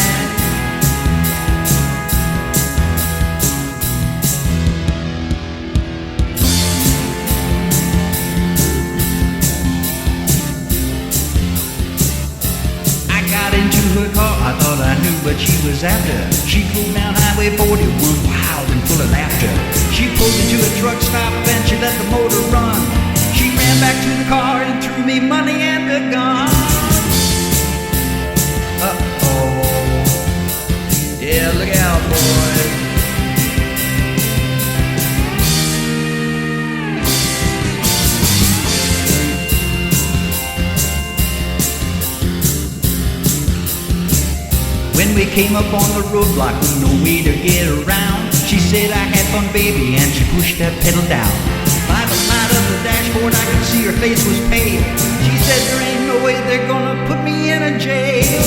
I thought I knew what she was after. She pulled down Highway 41, wild and full of laughter. She pulled into a truck stop and she let the motor run. She ran back to the car and threw me money and a gun. Uh-oh. Yeah, look out, boys. When we came up on the roadblock with no way to get around, she said I had fun, baby, and she pushed that pedal down. By the light of the dashboard, I could see her face was pale. She said there ain't no way they're gonna put me in a jail.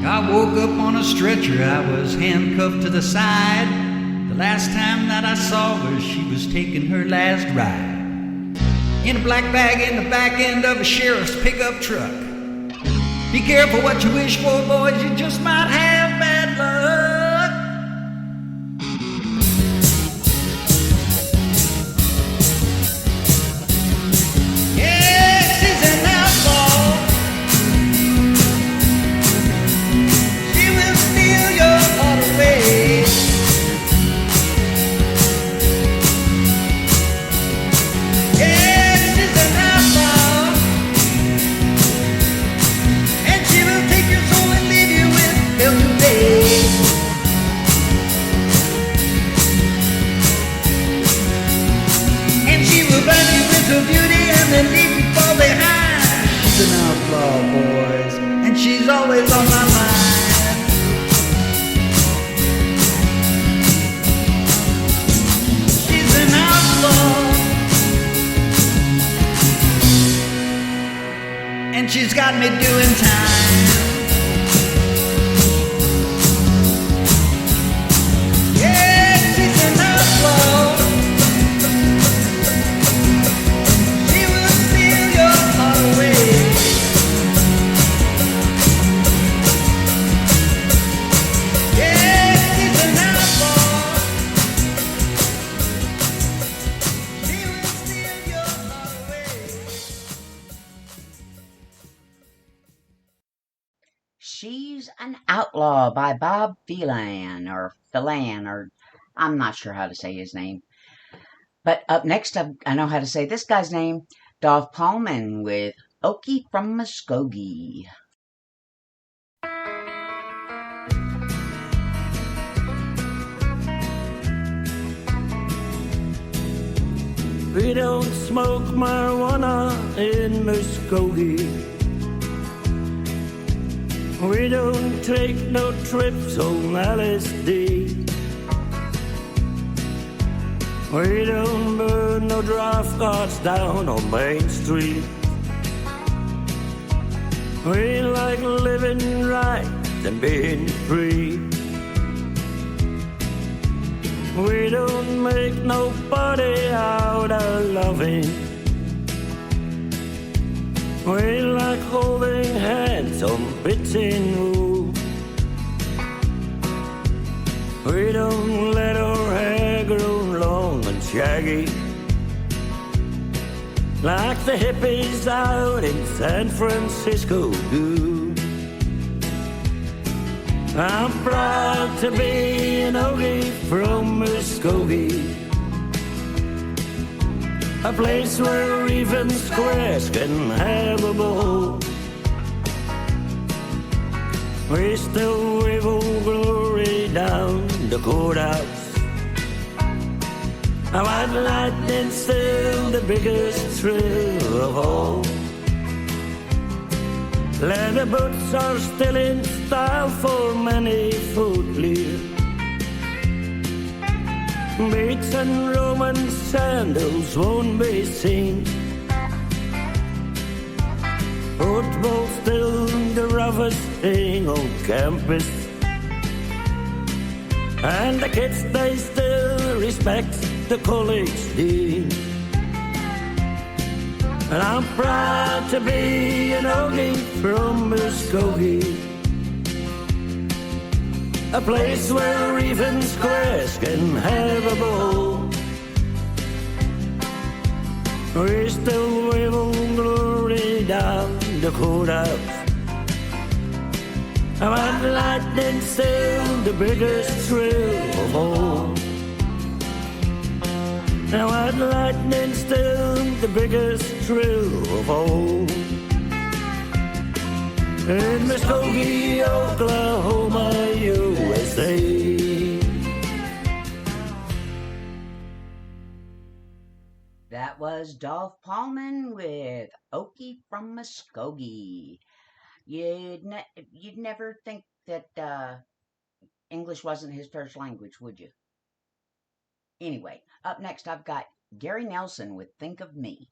I woke up on a stretcher, I was handcuffed to the side. The last time that I saw her, she was taking her last ride. In a black bag in the back end of a sheriff's pickup truck. Be careful what you wish for, boys, you just might have bad luck. Yeah, she's an outlaw. She will steal your heart away. Beauty and then leave you fall behind. She's an outlaw, boys, and she's always on my mind. She's an outlaw, and she's got me doing time. Yeah, she's an outlaw. She's an Outlaw by Bob Phelan, or I'm not sure how to say his name. But up next, I know how to say this guy's name, Dov Pullman with Okie from Muskogee. We don't smoke marijuana in Muskogee. We don't take no trips on LSD. We don't burn no draft cards down on Main Street. We like living right and being free. We don't make nobody out of loving. We like holding hands on Bitting Road. We don't let our hair grow long and shaggy like the hippies out in San Francisco do. I'm proud to be an Ogie from Muskogee, a place where even squares can have a ball. We still wave old glory down the courthouse. A white lightning's still the biggest thrill of all. Leather boots are still in style for many footliers. Beats and Roman sandals won't be seen. Football's still the roughest thing on campus, and the kids, they still respect the college dean. And I'm proud to be an Ogie from Muskogee, a place where even squares can have a ball. We still wave down the courthouse. And lightning still the biggest thrill of all. Now and lightning still the biggest thrill of all. In Muskogee, Oklahoma, USA. That was Dolph Pullman with Okie from Muskogee. You'd never think that English wasn't his first language, would you? Anyway, up next I've got Gary Nelson with Think of Me.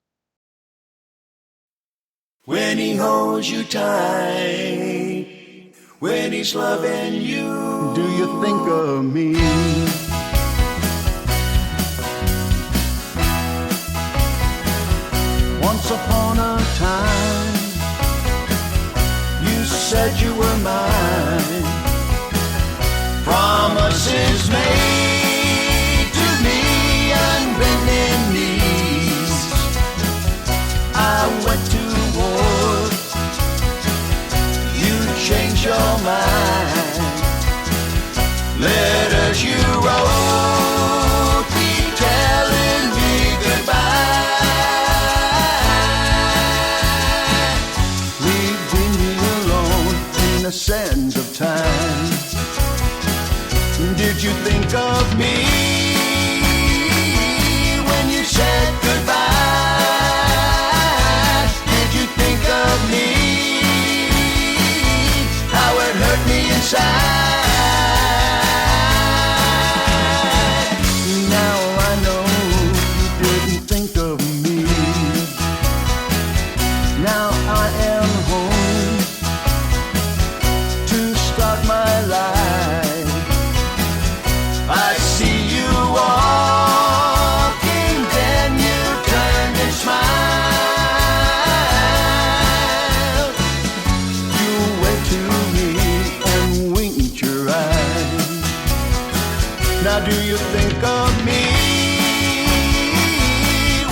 When he holds you tight, when he's loving you, Do you think of me? Once upon a time, you said you were mine. promises made to me on bending knees. I went to war, You changed your mind. Letters you wrote, keep telling me goodbye. we've been here alone in the sands of time. Did you think of me when you said goodbye? Did you think of me, how it hurt me inside? Now I know you didn't think of me. Now I am home to start my life. I see you walking, then you turn and smile. You went to me and winked your eyes. Now do you think of me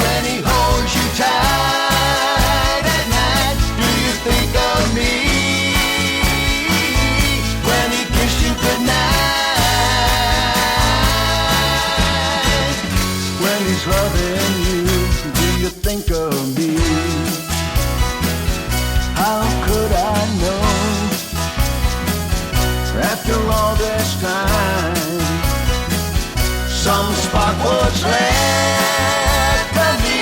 when he holds you tight at night? Do you think of me when he kissed you goodnight? When he's loving you, do you think of me? How could I know? After all this time, Some spark was left of me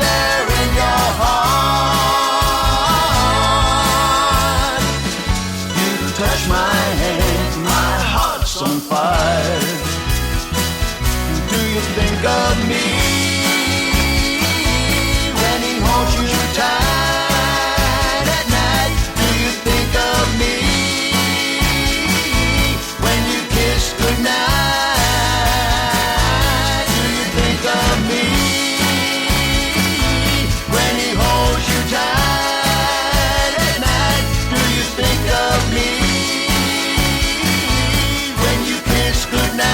there in your heart. you touch my hand, my heart's on fire. Do you think of me when he holds you tight at night? Do you think of me when you kiss goodnight? Do you think of me when he holds you tight at night? Do you think of me when you kiss goodnight?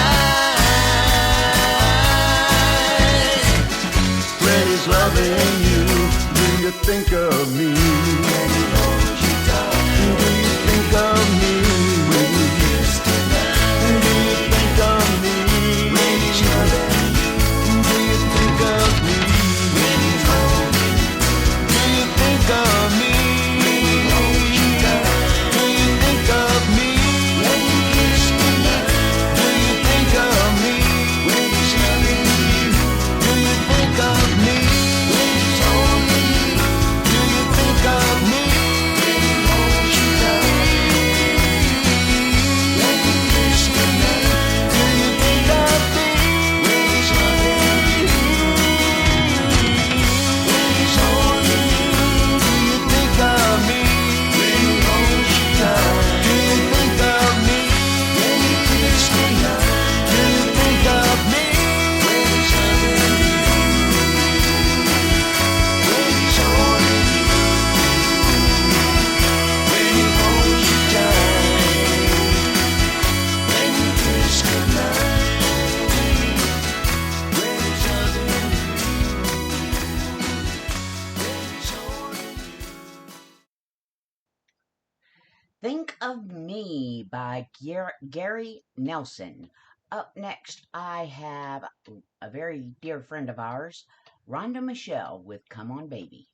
When he's loving you, do you think of me? When he holds you tight, Do you think of me? when you kiss goodnight, Do you think of me? when he's loving you, Do you think of me? when he's holding you, Do you think of me? when he holds you tight, Do you think of me? when you kiss goodnight, Do you think of me? when he's loving you, Do you think of me? when he's holding you, Do you think of me? when he Think of Me by Gary Nelson. Up next, I have a very dear friend of ours, Rhonda Michelle with Come On Baby.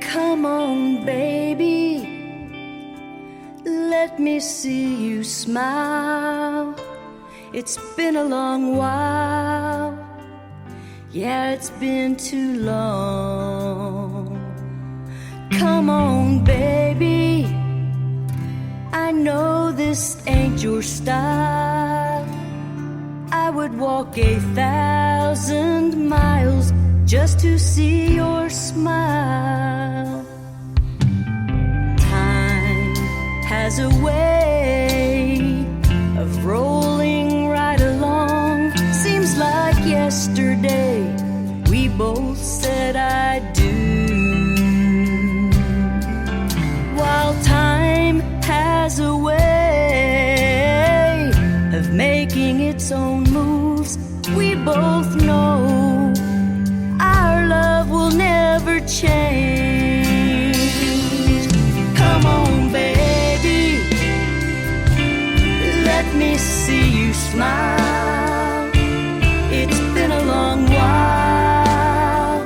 Come on, baby, let me see you smile. It's been a long while, yeah, it's been too long. Come on, baby, I know this ain't your style. I would walk 1,000 miles just to see your smile. Time has a way of rolling right along. Seems like yesterday we both said I do. While time has a way of making its own moves, we both know our love will never change. Come on, baby, let me see you smile. It's been a long while,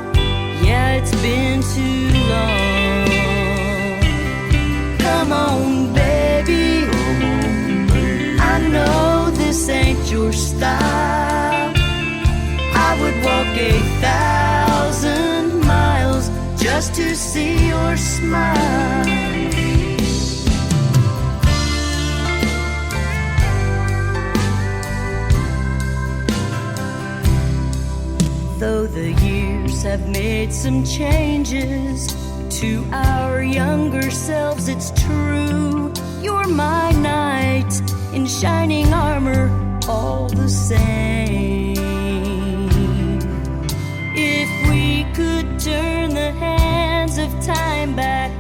yeah, it's been too long. Come on, baby, I know this ain't your style. I would walk 1,000 miles just to see your smile. Though the years have made some changes to our younger selves, it's true, you're my knight in shining armor all the same. If we could turn the hands of time back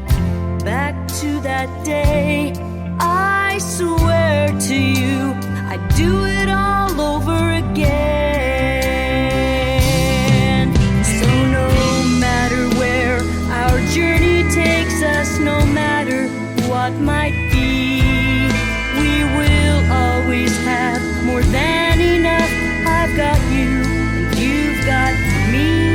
to that day, I swear to you, I'd do it all over again. So no matter where our journey takes us, no matter what might be, we will always have more than enough. I've got you and you've got me.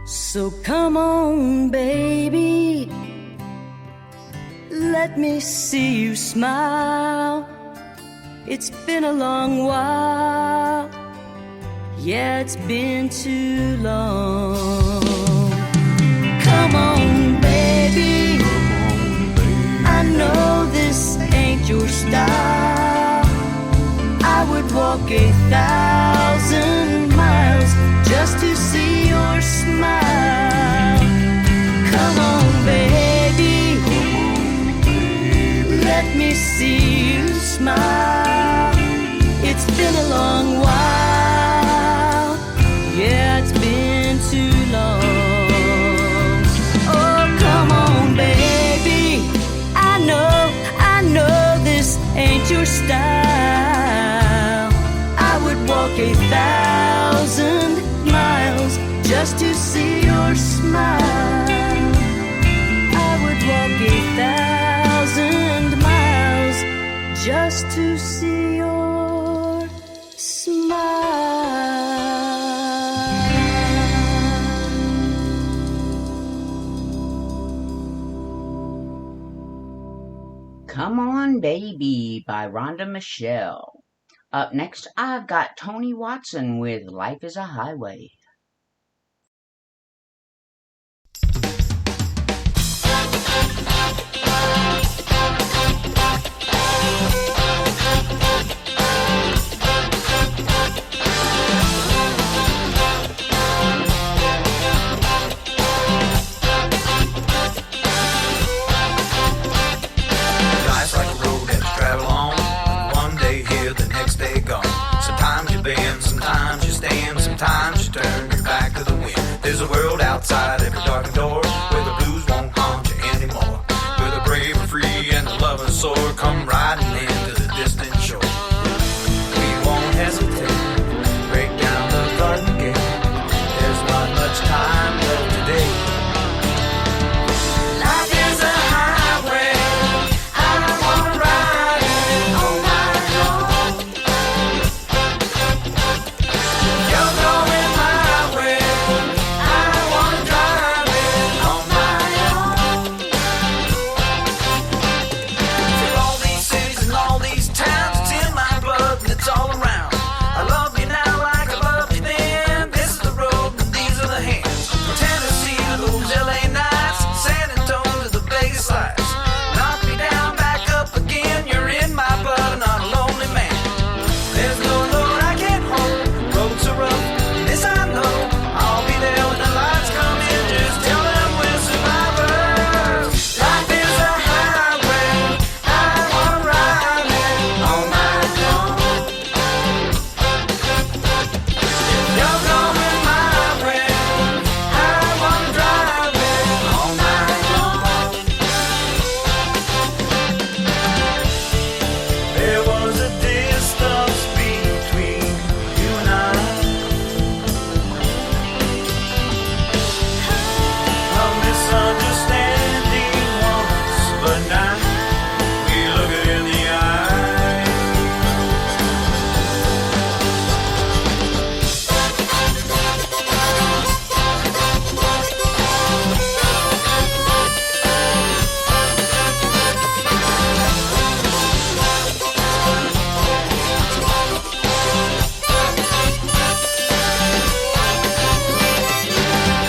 So come on, baby, let me see you smile. It's been a long while, yeah, it's been too long. Come on, baby, I know this ain't your style. I would walk 1,000 miles just to see your smile. Come on, baby, let me see you smile. It's been a long while, yeah, it's been too long. Oh, come on, baby, I know this ain't your style. I would walk 1,000 miles just to see your smile. I would walk 1,000 miles just to see your smile. Come On Baby by Rhonda Michelle. Up next, I've got Tony Watson with Life is a Highway. Life's like a road that you travel on. One day here, the next day gone. Sometimes you bend, sometimes you stand, sometimes you turn. outside every darkened door, where the blues won't haunt you anymore, where the brave are free and the lovers soar, come riding into the distant shore. We won't hesitate, break down the garden gate, there's not much time left today. Life is a highway, I wanna ride it on my own. You're going my way, I wanna drive it on my own. Through all these cities and all these towns, it's in my blood and it's all around. I love you now like I loved you then. This is the road and these are the hands. From Tennessee to those LA nights, San Antonio to the Vegas lights. Knock me down, back up again. You're in my blood, I'm not a lonely man. There's no road I can't hold, roads are rough, this I know. I'll be there when the lights come in, just tell them we're survivors. Life is a highway, I wanna ride it on my own. You're going my way, I wanna drive it on my own. There was a distance between you and I, a misunderstanding once, but now we look it in the eye.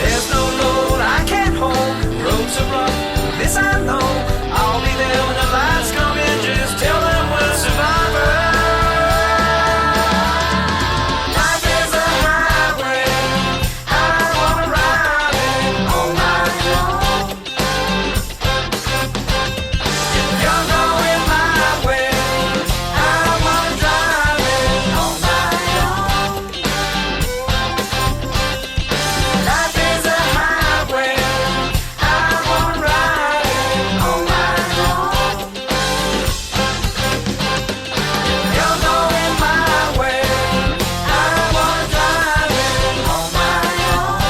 There's no load I can't hold, roads are rough, this I know. I'll be there when the lights come in, just tell them we're survivors. Life is a highway, I wanna ride it on my own. You're going my way, I wanna drive it on my own. Life is a highway, I wanna ride it on my own. You're going my way, I wanna drive it on my own.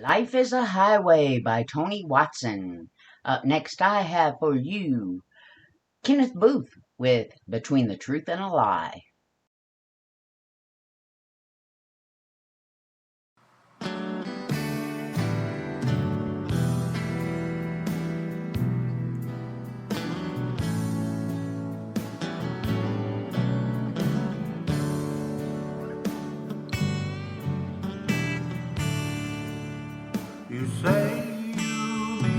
Life is a Highway by Tony Watson. Up next, I have for you Kenneth Booth with Between the Truth and a Lie. You say you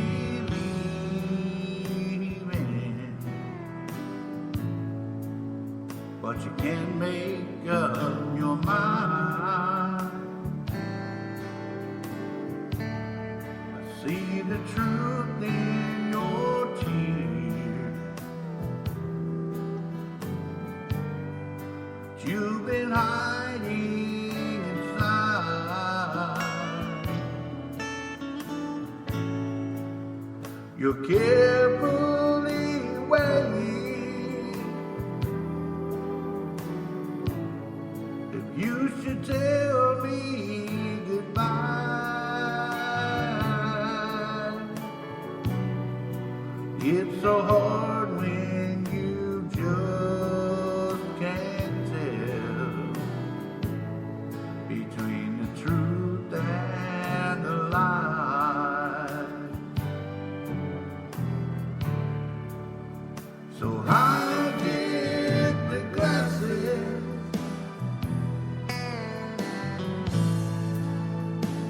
believe in it, but you can't make up your mind. I see the truth in your tears. You've been hiding inside. You're carefully waiting if you should tell me goodbye. It's so hard when you just can't tell between the truth and the lie.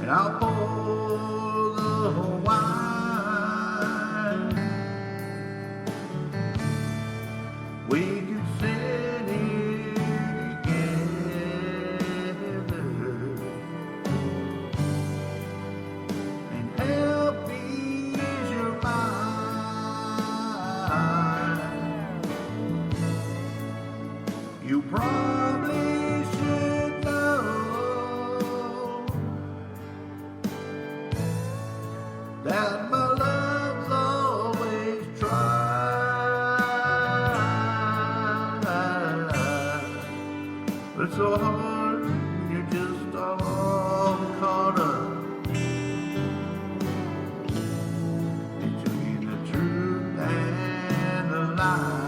and I'll pour the wine. We could sit here together and help ease your mind. You probably should know that my love's always tried. But it's so hard, you're just all caught up between the truth and the lie.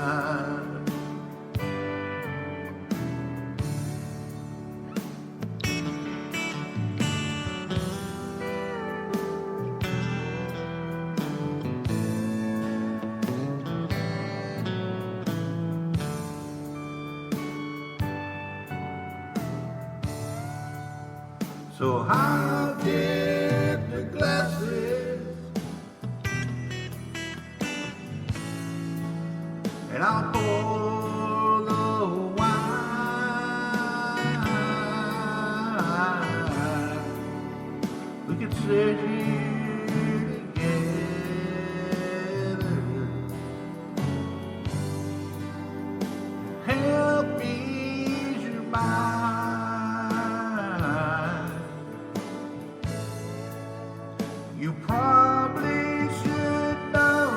So how did the glasses, and I'll pour the wine. We could sit here together, help ease your mind. You probably should know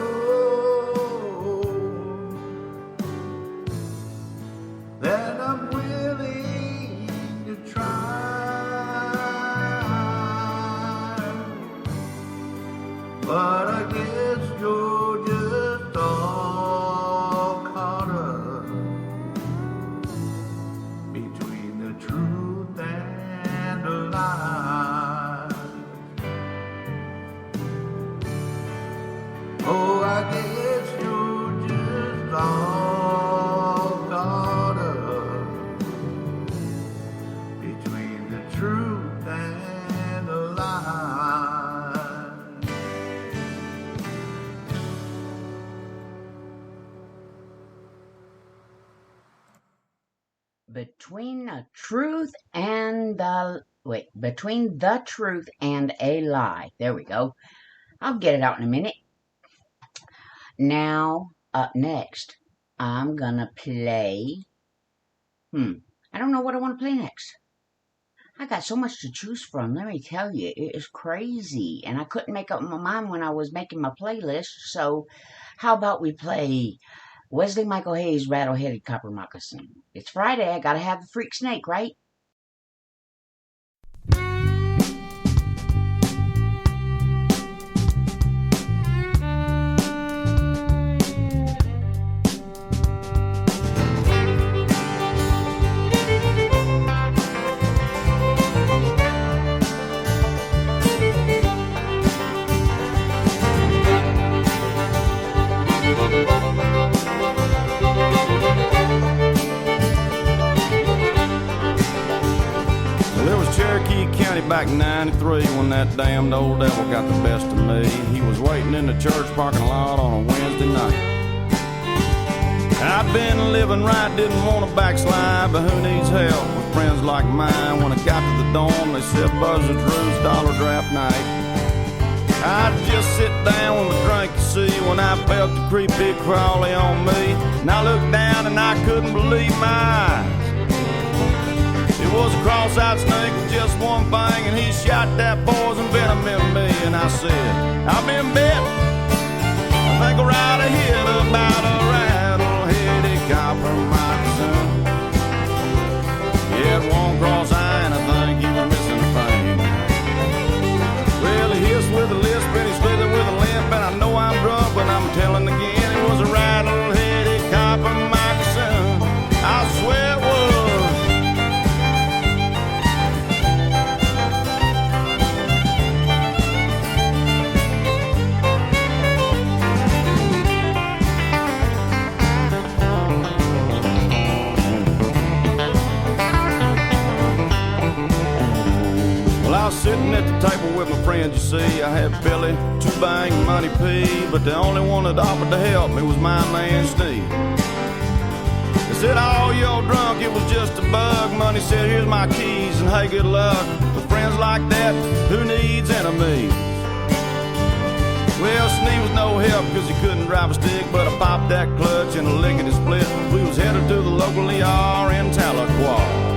that I'm willing to try, but I guess you're just all caught up between the truth and the lie. Oh, I guess you're just all caught up between the truth and the lie. Between the truth and between the truth and a lie. There we go. I'll get it out in a minute. Now, up next, I'm gonna play. I don't know what I want to play next. I got so much to choose from. Let me tell you, it is crazy, and I couldn't make up my mind when I was making my playlist. So, how about we play Wesley Michael Hayes' Rattle-Headed Copper Moccasin? It's Friday. I gotta have the freak snake, right? Back in '93 when that damned old devil got the best of me. He was waiting in the church parking lot on a Wednesday night. I'd been living right, didn't want to backslide, but who needs help with friends like mine? When I got to the dorm, they said Buzzards Roost dollar draft night. I'd just sit down with a drink, you see, when I felt the creepy crawly on me. And I looked down and I couldn't believe my eyes. It was a cross-eyed snake with just one thing, and he shot that poison venom in me. And I said, I've been bit. I think right ahead about a rattle-headed copper moccasin. He had one cross-eye, and I think he was missing a thing. Well, he hissed with a lisp, and he slithered with a limp, and I know I'm drunk, but I'm telling again, it was a rattle-headed copper moccasin. I swear it was. table with my friends, you see. I had Billy, Two Bang, and Money P, but the only one that offered to help me was my man Steve. They said, oh, you're drunk, it was just a bug. Money said, here's my keys, and hey, good luck. With friends like that, who needs enemies? Well, Steve was no help because he couldn't drive a stick, but I popped that clutch and a lickety split. We was headed to the local ER in Tahlequah.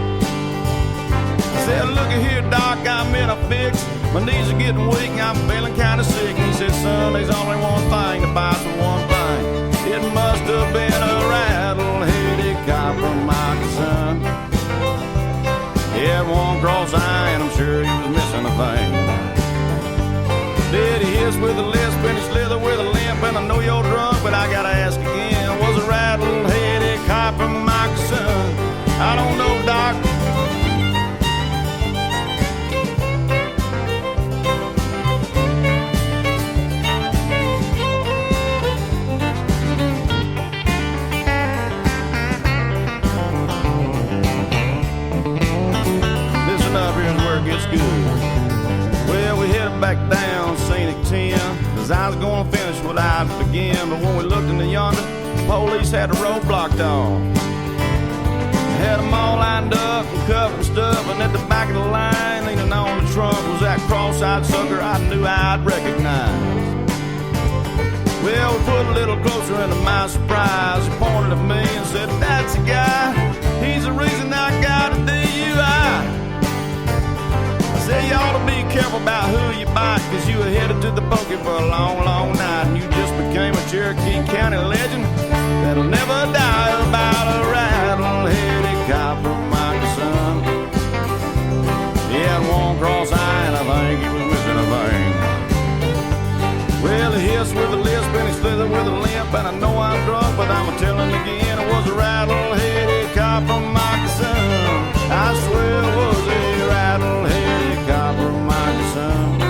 I said, look at here, Doc, I'm in a fix. My knees are getting weak and I'm feeling kind of sick. And he said, son, there's only one thing that buys for one thing. It must have been a rattle-headed copper moccasin. He had one cross eye and I'm sure he was missing a vein. Did he hiss with a lisp and he slither with a limp? And I know you're drunk, but I gotta ask again, was a rattle-headed copper moccasin? I don't know, Doc. Gets good. Well, we headed back down Scenic 10, cause I was gonna finish what I'd began. But when we looked into yonder, the police had the road blocked off. They had them all lined up and covered and stuff, and at the back of the line, leaning on the trunk, was that cross-eyed sucker I knew I'd recognize. Well, we put a little closer, and to my surprise, he pointed at me and said, that's the guy, he's the reason I got a DUI. Say you ought to be careful about who you bite, cause you were headed to the pokey for a long, long night, and you just became a Cherokee County legend that'll never die about a rattle-headed copper moccasin. He had one cross eye and I think he was missing a vein. Well, he hissed with a lisp and he slithered with a limp, and I know I'm drunk, but I'm a-telling again, it was a rattle-headed copper moccasin. I swear it was a rattle-headed copper moccasin.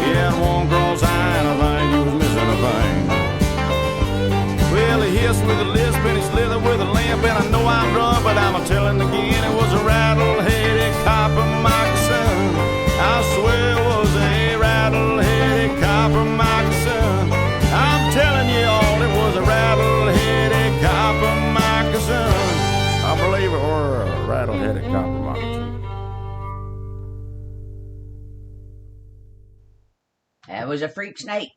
He had one cross eye and I think he was missing a vein. Well, he hissed with a lisp and he slithered with a limp, and I know I'm drunk, but I'm a-telling again, it was a rattle-headed copper moccasin. I swear it was a rattle-headed copper moccasin. I'm telling you all, it was a rattle-headed copper moccasin. I believe it were a rattle-headed copper moccasin. That was a freak snake.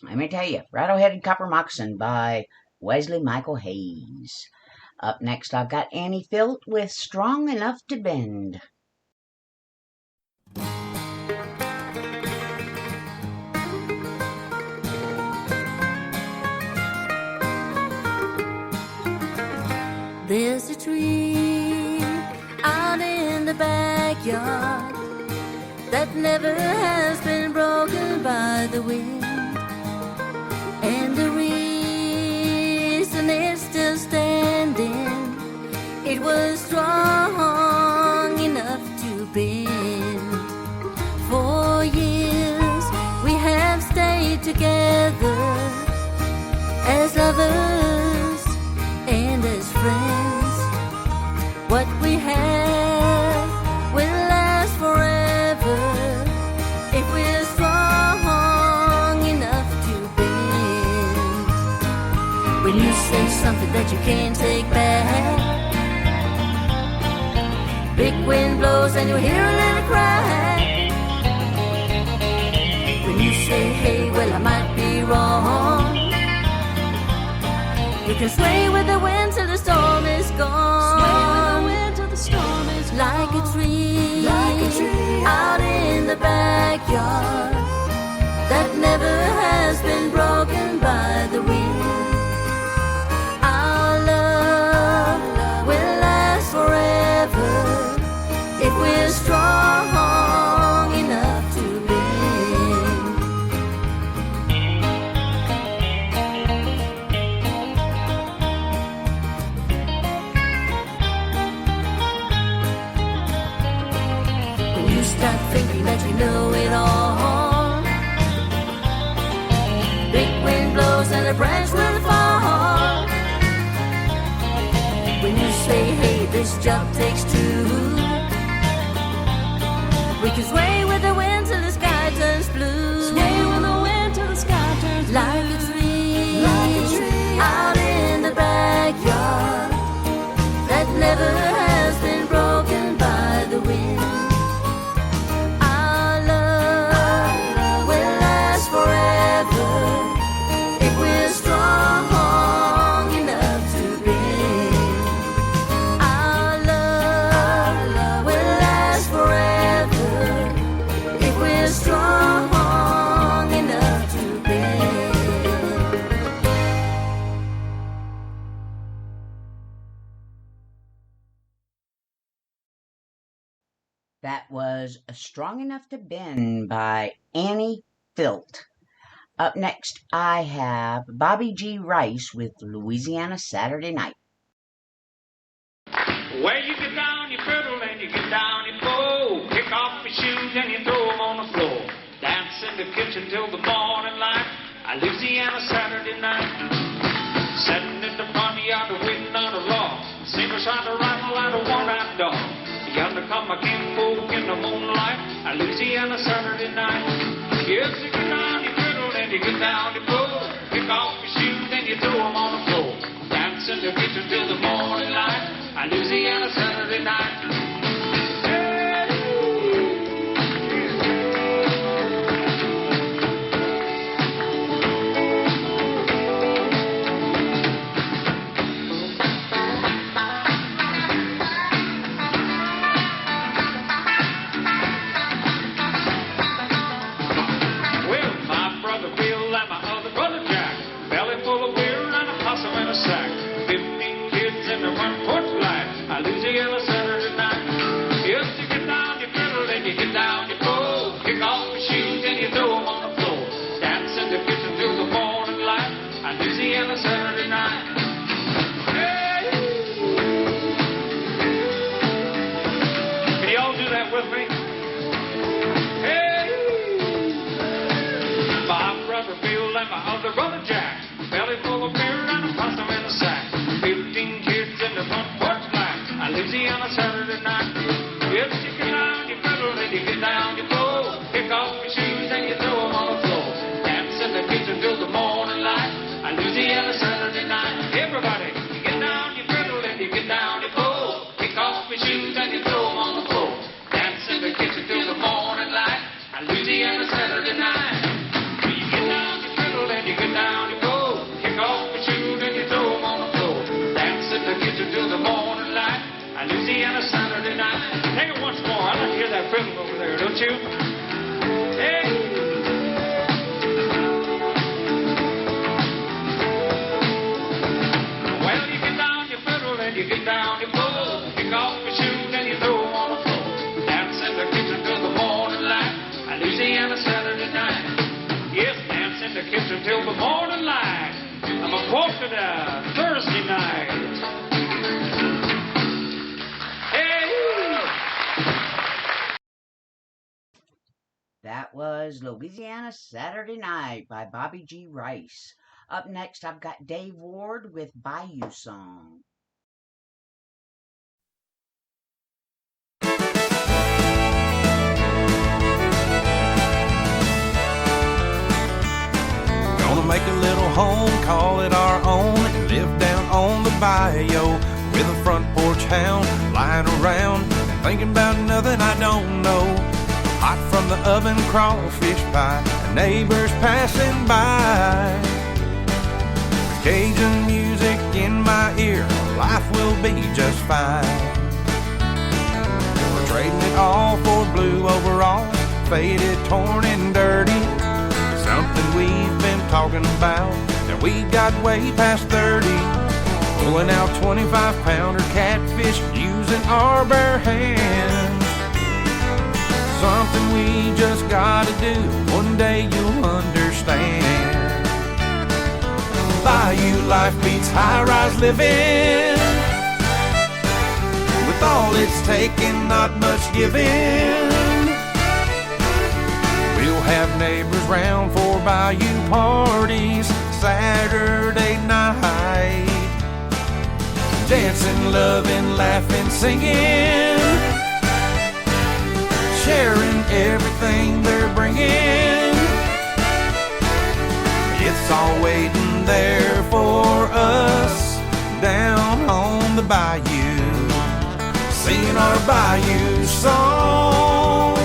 Let me tell you, Rattle-Headed Copper Moccasin by Wesley Michael Hayes. Up next, I've got Annie Filt with Strong Enough to Bend. There's a tree out in the backyard that never has been broken by the wind, and the reason it's still standing, it was strong enough to bend. For years we have stayed together as lovers and as friends. What we have will last forever if we're strong enough to bend. When you say something that you can't take back, big wind blows and you hear a little crack. When you say, hey, well, I might be wrong, you can sway with the wind till the storm is gone. Sway with the wind till the storm is gone. Like a tree out in the backyard that never has been broken by the wind. Our love will last forever if we're strong enough to bend. Stop thinking that you know it all. Big wind blows and a branch will fall. When you say, hey, this job takes two, we can sway That was Strong Enough to Bend by Annie Filt. Up next, I have Bobby G. Rice with Louisiana Saturday Night. Well, you get down, you fiddle, and you get down, you go. Kick off your shoes and you throw them on the floor. Dance in the kitchen till the morning light. Louisiana Saturday night. Sitting in the front yard waiting on the law. Singers trying to rattle out a worn-out dog. Yonder come my kinfolk in the moonlight. Louisiana Saturday night. Yes, you get down, you fiddle, and you get down, you go. Kick off your shoes and you throw them on the floor. Dance in the kitchen till the morning light. Louisiana Saturday night. Well, my brother Bill and my other brother Jack, belly full of beer and a possum in a sack. 15 kids in the front porch light. Louisiana Saturday night. Yes, you get down, you fiddle, and you get down, you go. Kick off your shoes and you throw them on the floor. Dance in the kitchen till the morning light. Louisiana Saturday night. Hey! Can y'all do that with me? Hey! My brother Bill and my other brother Jack, belly full of beer and a possum in a sack. 15 kids in the front porch light. Louisiana Saturday night. Yes, you get down, you fiddle, and you get down, you go. Kick off your shoes and you throw them on the floor. Dance in the kitchen till the morning light. Louisiana Saturday night. Everybody, you get down, you fiddle, and you get down, you go. Kick off your shoes and you throw them on the floor. Dance in the kitchen till the morning light. Louisiana Saturday night. You get down, you fiddle, and you get down, you go. Kick off your shoes and you throw them on the floor. Dance in the kitchen till the morning light. Louisiana Saturday night. Take it once more. I like to hear that fiddle over there, don't you? Hey! Well, you get down, you fiddle, and you get down, you pull. Kick off your shoes and you throw them on the floor. Dance in the kitchen till the morning light. Louisiana Saturday night. Yes, dance in the kitchen till the morning light. I'm a quote to the Thursday night. That was Louisiana Saturday Night by Bobby G. Rice. Up next, I've got Dave Ward with Bayou Song. Gonna make a little home, call it our own, and live down on the bayou with a front porch hound lying around and thinking about nothing I don't know. Hot from the oven, crawfish pie, and neighbors passing by. With Cajun music in my ear, life will be just fine. We're trading it all for blue overalls, faded, torn, and dirty. Something we've been talking about, and we got way past 30. Pulling out 25-pounder catfish using our bare hands. Something we just gotta do, one day you'll understand. Bayou life beats high-rise living. With all it's taking, not much giving. We'll have neighbors round for bayou parties Saturday night. Dancing, loving, laughing, singing, sharing everything they're bringing. It's all waiting there for us down on the bayou, singing our bayou song,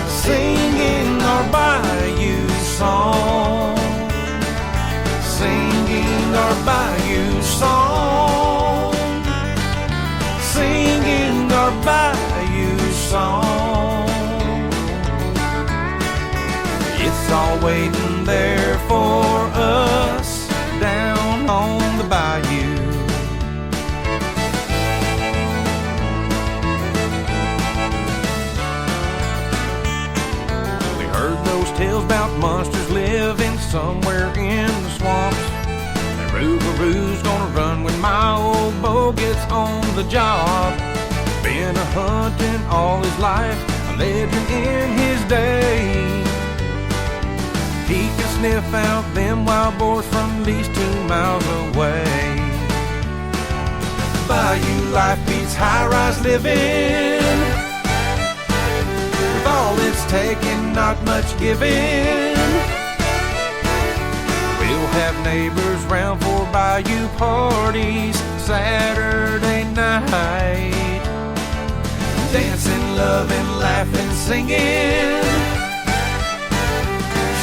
singing our bayou song, singing our bayou song, singing our bayou song. It's all waiting there for us down on the bayou. tales about monsters living somewhere in the swamps. And Rougaroo's gonna run when my old beau gets on the job. Been a hunting all his life, a legend in his day. He can sniff out them wild boars from at least 2 miles away. Bayou life beats high-rise living. With all it's taking, not much giving. We'll have neighbors round for bayou parties Saturday night. Dancing, loving, laughing, singing,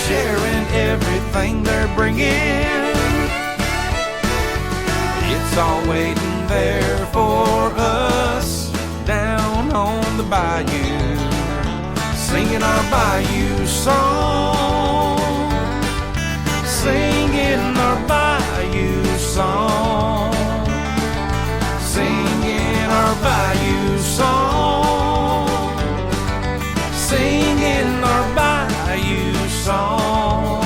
sharing everything they're bringing. It's all waiting there for us down on the bayou, singing our bayou song, singing our bayou song, singing our bayou song, singing our bayou song.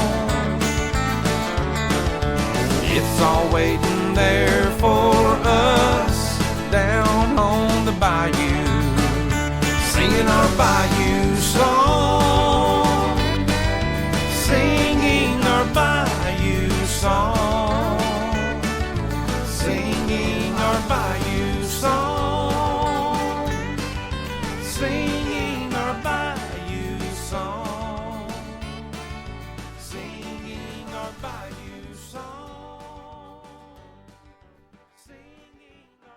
It's all waiting there for us down on the bayou, singing our bayou song, singing our bayou song, singing our bayou song, singing our bayou song, singing our bayou song.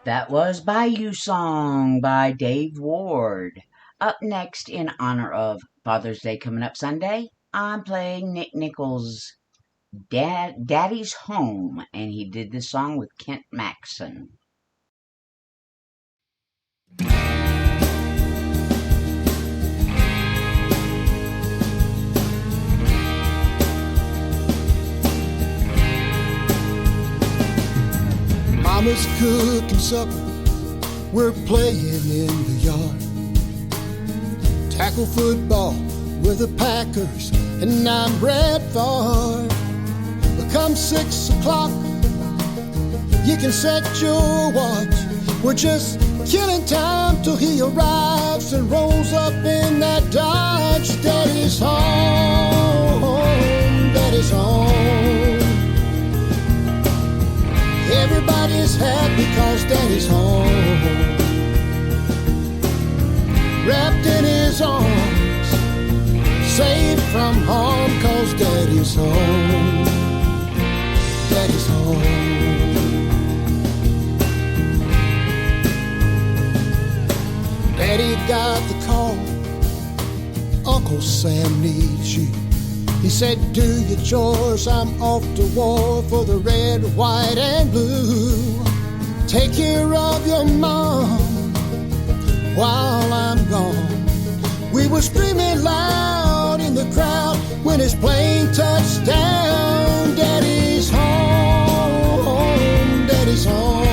That was Bayou Song by Dave Ward. Up next, in honor of Father's Day coming up Sunday, I'm playing Nick Nichols' Daddy's Home, and he did this song with Kent Maxson. Mama's cooking supper, we're playing in the yard. Tackle football with the Packers, and I'm Brett Favre. But come 6 o'clock, you can set your watch. We're just killing time till he arrives and rolls up in that Dodge. Daddy's home, Daddy's home. Everybody's happy 'cause Daddy's home. Wrapped in his arms, safe from harm 'cause Daddy's home. Daddy's home. Daddy got the call, Uncle Sam needs you. He said, do your chores, I'm off to war for the red, white, and blue. Take care of your mom while I'm gone. We were screaming loud in the crowd when his plane touched down. Daddy's home, Daddy's home.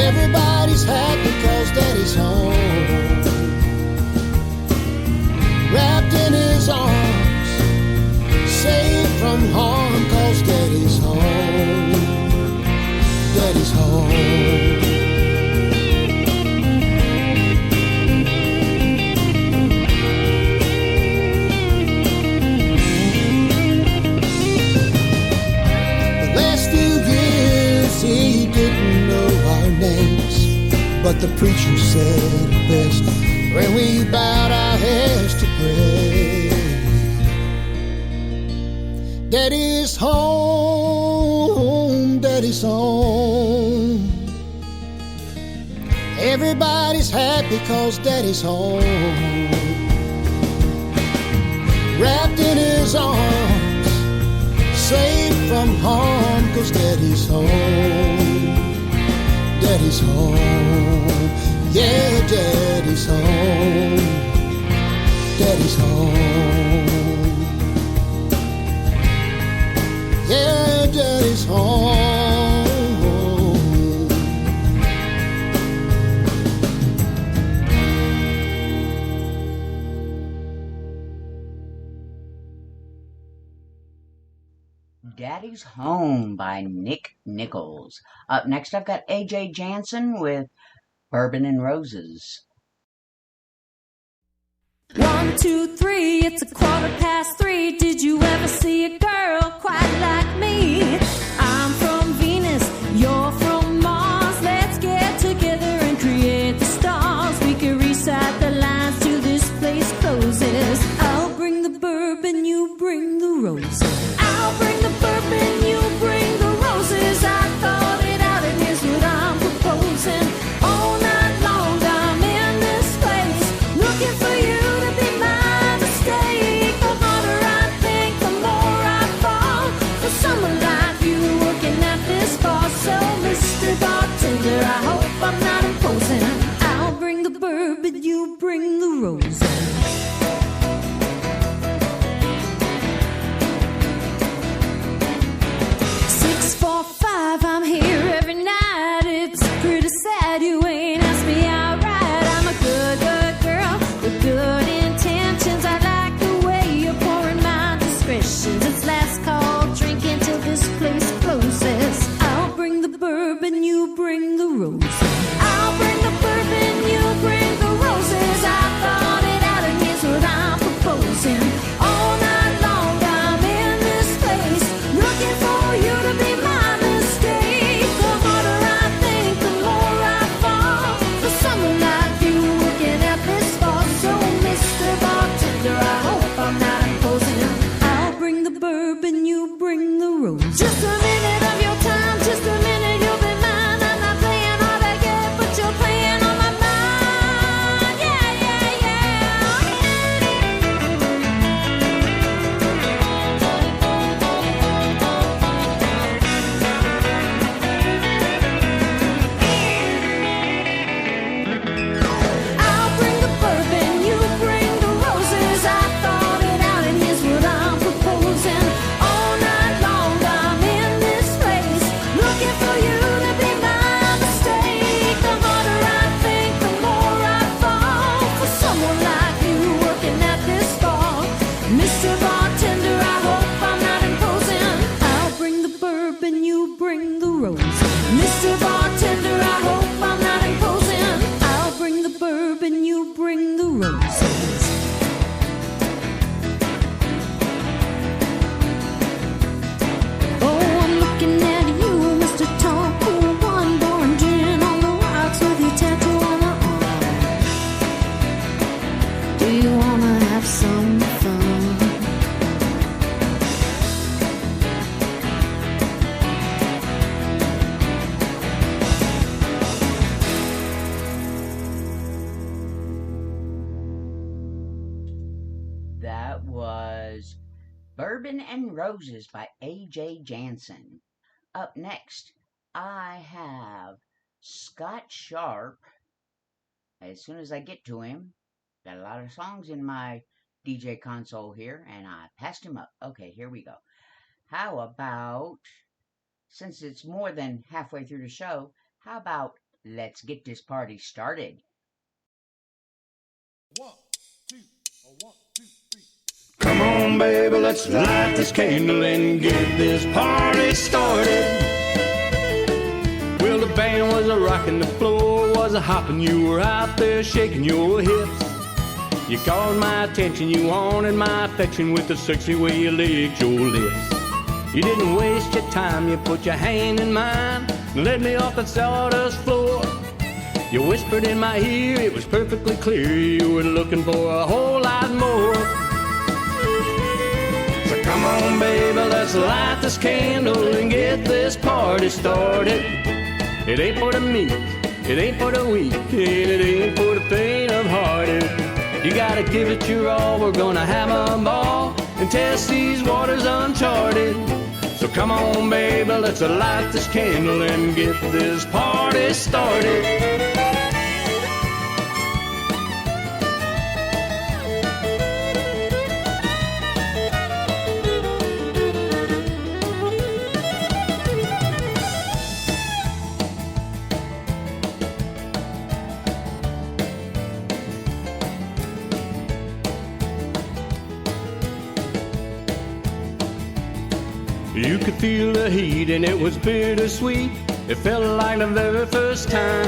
Everybody's happy 'cause Daddy's home. Wrapped in his arms, safe from harm 'cause Daddy's home. Daddy's home. The last few years he didn't know our names, but the preacher said it best when we bowed our heads to pray. Daddy's home, Daddy's home. Everybody's happy 'cause Daddy's home. Wrapped in his arms, safe from harm 'cause Daddy's home. Daddy's home. Yeah, Daddy's home. Daddy's home. Yeah, Daddy's home. Daddy's Home by Nick Nichols. Up next, I've got A.J. Jansen with Bourbon and Roses. 1, 2, 3, it's 3:15. Did you ever see a girl quite like me? I'm from Venus, you're from Mars. Let's get together and create the stars. We can recite the lines till this place closes. I'll bring the bourbon, you bring the roses. I'll bring the bourbon, you bring the roses. I thought it out and here's what I'm proposing. All night long I'm in this place, looking for you to be my mistake. The harder I think, the more I fall for someone like you working at this bar. So Mr. Bartender, I hope I'm not imposing. I'll bring the bourbon, you bring the roses. 645, I'm here every night. It's pretty sad you ain't asked me out right. I'm a good, good girl with good intentions. I like the way you're pouring my discretions. It's last call drinking till this place closes. I'll bring the bourbon, you bring the roses. I'll bring the bourbon, you bring the roses. I thought it out and here's what I'm proposing. All night long I'm in this place, looking for you to be my mistake. The harder I think, the more I fall for someone like you working at this bar. So Mr. Bartender, I hope I'm not imposing. I'll bring the bourbon, you bring the roses. Just a minute of your time, just a minute, you'll be mine. I'm not playing hard to get, but you're playing on my mind. Yeah, yeah, yeah. I'll bring the bourbon, you bring the roses. I thought it out and here's what I'm proposing. All night long I'm in this place, looking for you to be my mistake. The harder I think, the more I fall for someone like you working at this bar. Mr. Bartender, I hope I'm not imposing. I'll bring the bourbon, you bring the roses. Mr. Bartender, I hope I'm not imposing. I'll bring the bourbon, you bring the roses. Oh, I'm looking at you, Mr. Tall Cool One, pouring gin on the rocks with your tattoo on the arm. Do you wanna have some fun? That was Bourbon and Roses by A.J. Jansen. Up next, I have Scott Sharp. As soon as I get to him, got a lot of songs in my DJ console here, and I passed him up. Okay, here we go. How about, since it's more than halfway through the show, how about Let's Get This Party Started? 1, 2, 1, 2, 3. Come on, baby, let's light this candle and get this party started. Well, the band was a rocking, the floor was a hopping. You were out there shaking your hips. You caught my attention, you wanted my affection with the sexy way you licked your lips. You didn't waste your time, you put your hand in mine and led me off that sawdust floor. You whispered in my ear, it was perfectly clear you were looking for a whole lot more. So come on, baby, let's light this candle and get this party started. It ain't for the meek, it ain't for the weak, and it ain't for the faint of hearted. You gotta give it your all, we're gonna have a ball and test these waters uncharted. So come on, baby, let's light this candle and get this party started. You could feel the heat and it was bittersweet. It felt like the very first time.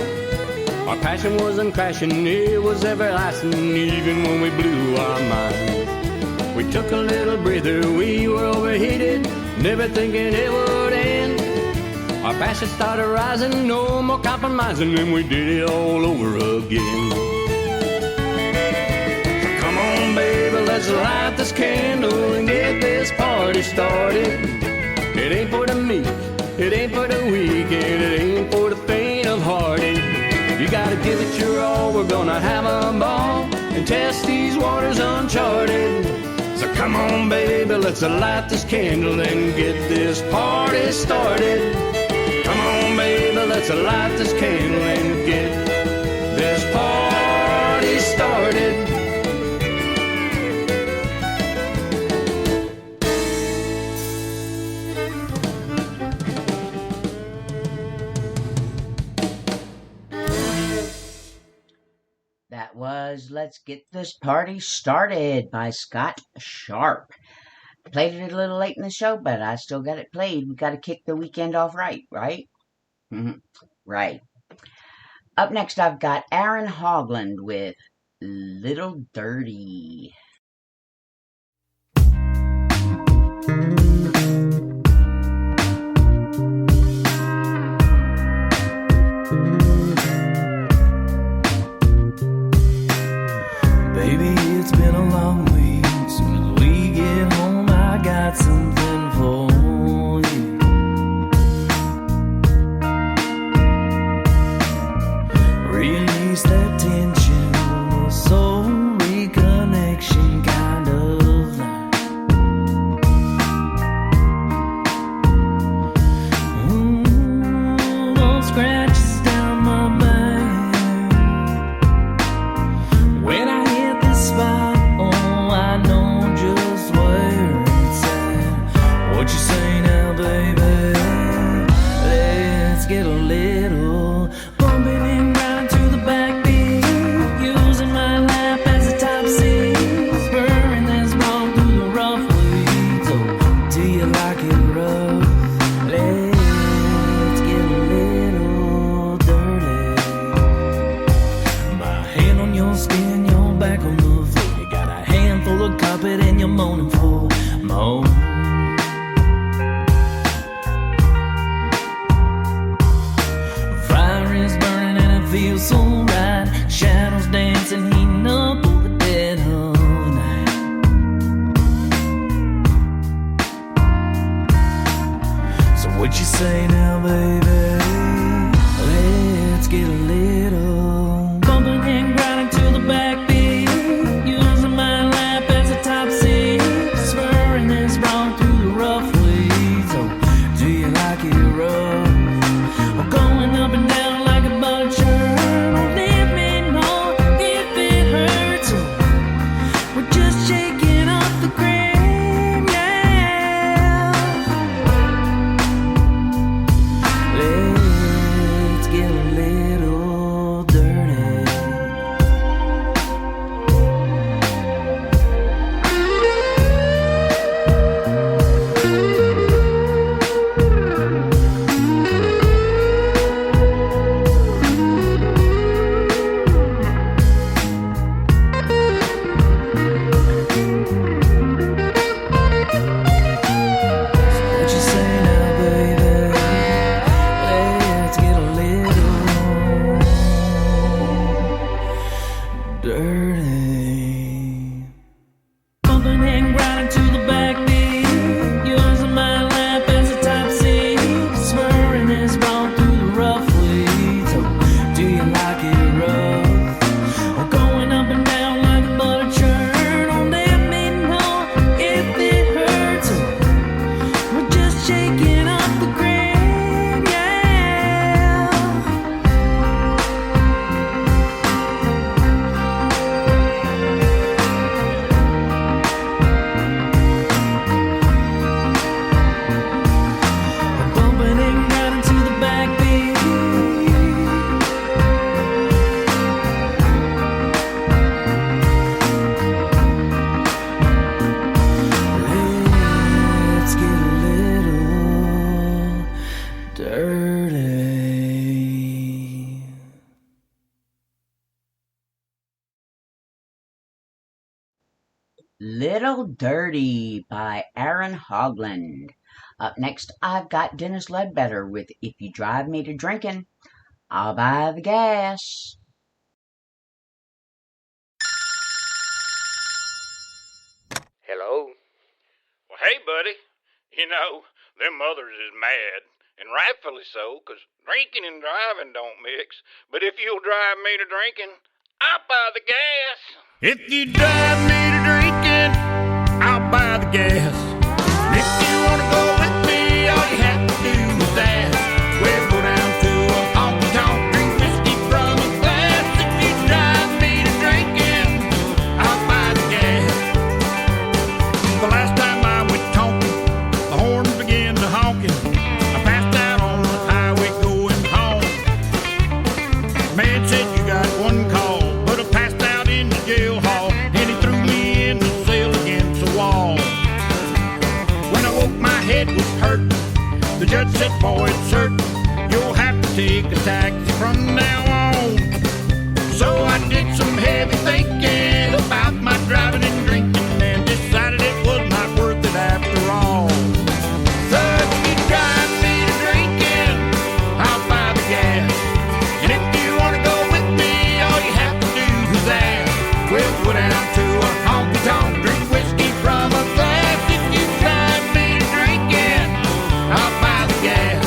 Our passion wasn't crashing, it was everlasting, even when we blew our minds. We took a little breather, we were overheated, never thinking it would end. Our passion started rising, no more compromising, and we did it all over again. So come on, baby, let's light this candle and get this party started. It ain't for the meek, it ain't for the weak, and it ain't for the faint of hearted. You gotta give it your all, we're gonna have a ball and test these waters uncharted. So come on, baby, let's light this candle and get this party started. Come on, baby, let's light this candle and get this party started. That was Let's Get This Party Started by Scott Sharp. Played it a little late in the show, but I still got it played. We got to kick the weekend off right? Right. Up next, I've got Aaron Hogland with Little Dirty. Baby, it's been a long week. Soon as we get home, I got something for you. Release that tension, a soul reconnection kind of line. Those scratches down my back. When I hit this spot, oh, I know just where it's at. What you say now, baby? Let's get a little bumping and grinding to the backbeat, using my lap as a top seat, spurring this ball through the rough weeds. Oh, do you like it rough? Let's get a little dirty. My hand on your skin, your back on the floor. You got a handful of carpet and you're moaning for more. Fire is burning and it feels so right. Shadows dancing, heating up on the dead of night. So what you say now, baby? Let's get a little bumping and grinding to the backbeat, using my lap as a top seat, spurring this ball through the rough weeds. Oh, do you like it rough? Or going up and down like a butcher? Oh, let me know if it hurts. Oh, we're just shaking off the cream, yeah. Let's get a little dirty. What you say now, baby? Let's get a little dirty. Bumping and grinding to the backbeat, using my lap as a top seat, spurring this ball through the rough weeds. Oh, do you like it rough? Or going up and down like a butter churn? Oh, let me know if it hurts. Oh, we're just shaking off the cream, yeah. Little Dirty by Aaron Hogland. Up next, I've got Dennis Ledbetter with If You Drive Me to Drinking, I'll Buy the Gas. Hello? Well, hey, buddy. You know, them mothers is mad, and rightfully so, 'cause drinking and driving don't mix. But if you'll drive me to drinking, I'll buy the gas. If you drive me to drinking, I'll buy the gas. And if you want to go with me, all you have to do is ask. We'll go down to a honky-tonk, drink whiskey from a glass. If you drive me to drinking, I'll buy the gas. The last time I went tonking, the horns began to honking. I passed out on the highway going home. Man said you got one call, but I passed out in the jail hall, and he threw me in the cell against the wall. When I woke, my head was hurt. The judge said, boy, it's certain you'll have to take a taxi from now on. So I did some heavy thinking about my driving and drinking, and decided it was not worth it after all. So if you drive me to drinking, I'll buy the gas. And if you want to go with me, all you have to do is ask. We'll go down to a honky-tonk, drink whiskey from a glass. If you drive me to drinking, I'll buy the gas.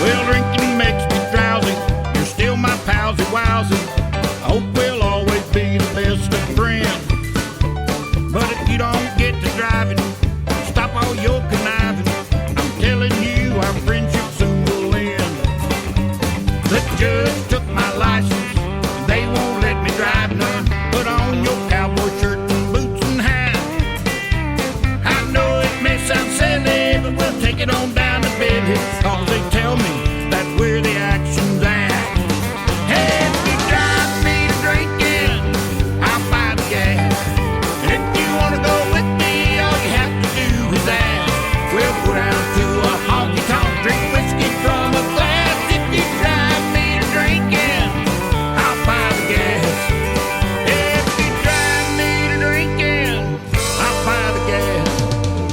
Well, drinking makes me drowsy. You're still my palsy wowsy. I hope we'll always be the best of friends. But if you don't get to driving, stop all your conniving. I'm telling you, our friendship soon will end. The judge took my license. They won't let me drive none. Put on your cowboy shirt and boots and hat. I know it may sound silly, but we'll take it on down to business, 'cause they tell me that's where the action's at. Hey, if you drive me to drinking, I'll buy the gas. And if you want to go with me, all you have to do is ask. We'll go down to a honky-tonk, drink whiskey from a glass. If you drive me to drinking, I'll buy the gas. If you drive me to drinking, I'll buy the gas.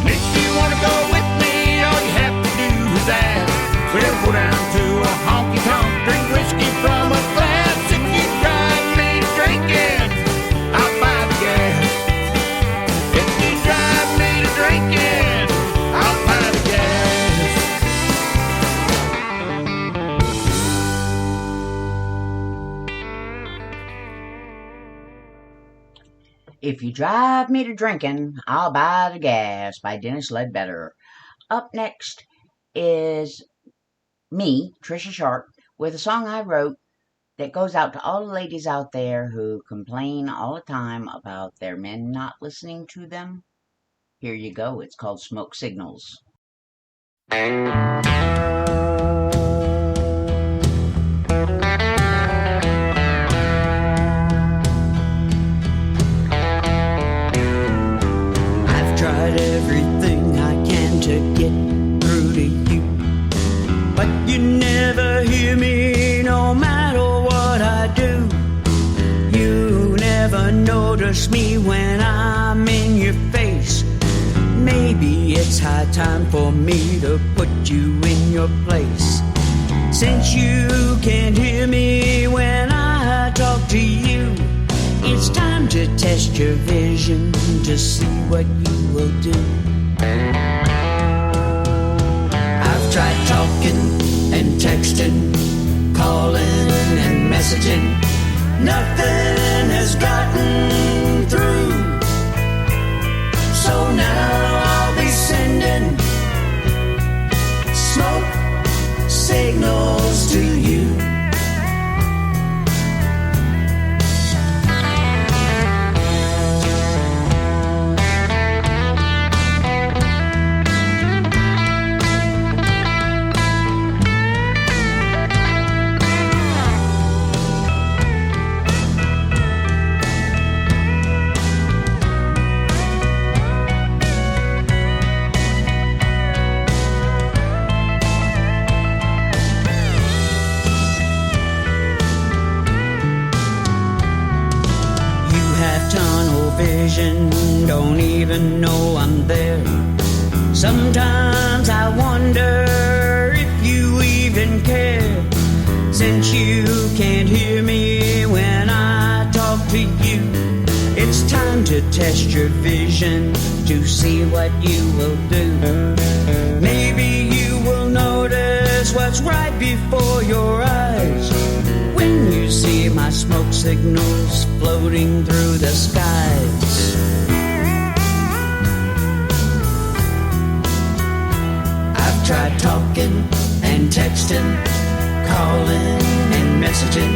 And if you want to go with me, all you have to do is ask. We'll go down to a honky-tonk, drink whiskey from a glass. If you drive me to drinking, I'll buy the gas. If you drive me to drinking, I'll buy the gas. If You Drive Me to Drinking, I'll Buy the Gas by Dennis Ledbetter. Up next is me, Trisha Sharp, with a song I wrote that goes out to all the ladies out there who complain all the time about their men not listening to them. Here you go. It's called Smoke Signals. I've tried everything I can to get through to you, but you never hear me no matter what I do. You never notice me when I'm in your face. Maybe it's high time for me to put you in your place. Since you can't hear me when I talk to you, it's time to test your vision to see what you will do. I've tried talking and texting, calling and messaging. Nothing has gotten through. So now I'll be sending smoke signals to you. vision, don't even know I'm there. Sometimes I wonder if you even care, since you can't hear me when I talk to you. It's time to test your vision to see what you will do. Maybe you will notice what's right before your eyes when you see my smoke signals floating through the skies. I've tried talking and texting, calling and messaging.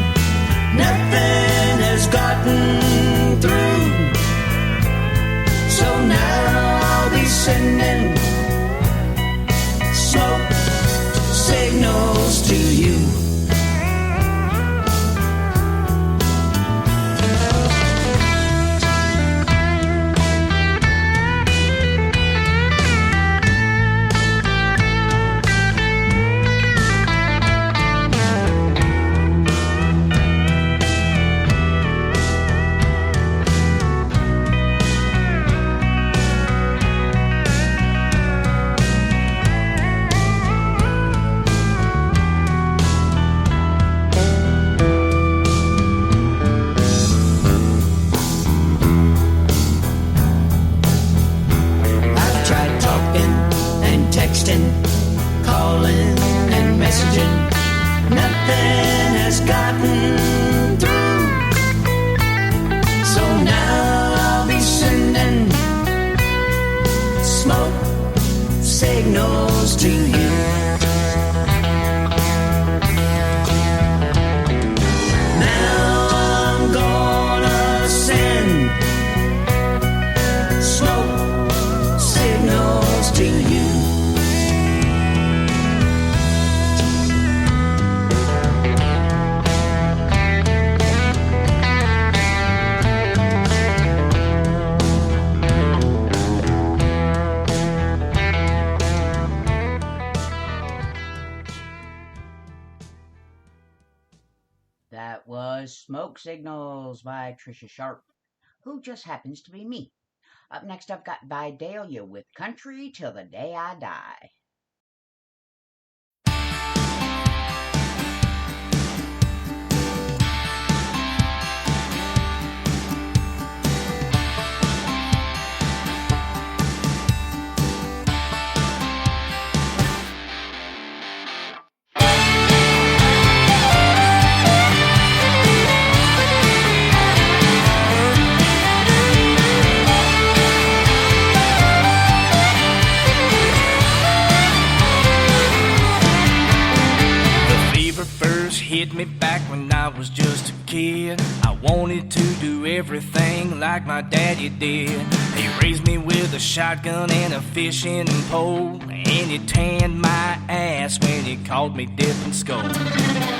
Nothing has gotten through. So now I'll be sending smoke signals to you. Calling and messaging, nothing has gotten through. So now I'll be sending smoke signals to you. Now I'm gonna send smoke signals to you. That was Smoke Signals by Trisha Sharp, who just happens to be me. Up next, I've got Vidalia with Country Till the Day I Die. Hit me back when I was just a kid. I wanted to do everything like my daddy did. He raised me with a shotgun and a fishing pole, and he tanned my ass when he called me dipping skull.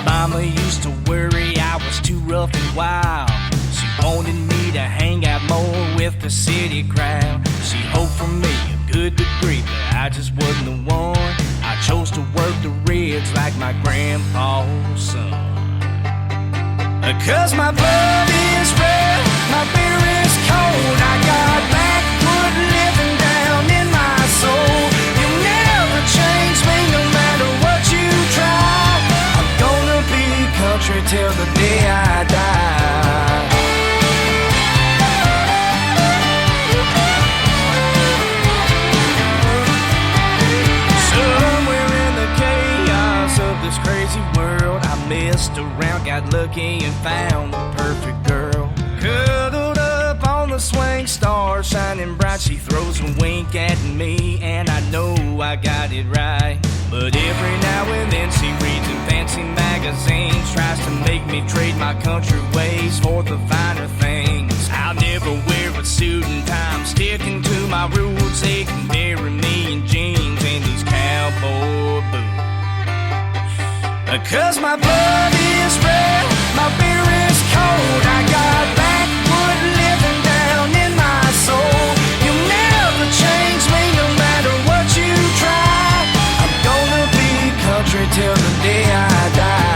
Mama used to worry I was too rough and wild. She wanted me to hang out more with the city crowd. She hoped for me a good degree, but I just wasn't the one. I chose to work the rigs like my grandpa's son. 'Cause my blood is red, my beer is cold. I got backwood living down in my soul. You'll never change me no matter what you try. I'm gonna be country till the day I die. This crazy world, I messed around, got lucky and found the perfect girl. Cuddled up on the swing, star shining bright. She throws a wink at me and I know I got it right. But every now and then she reads in fancy magazines, tries to make me trade my country ways for the finer things. I'll never wear a suit and tie, I'm sticking to my roots. They can bury me in jeans and these cowboy boots. 'Cause my blood is red, my beer is cold. I got backwood living down in my soul. You'll never change me no matter what you try. I'm gonna be country till the day I die.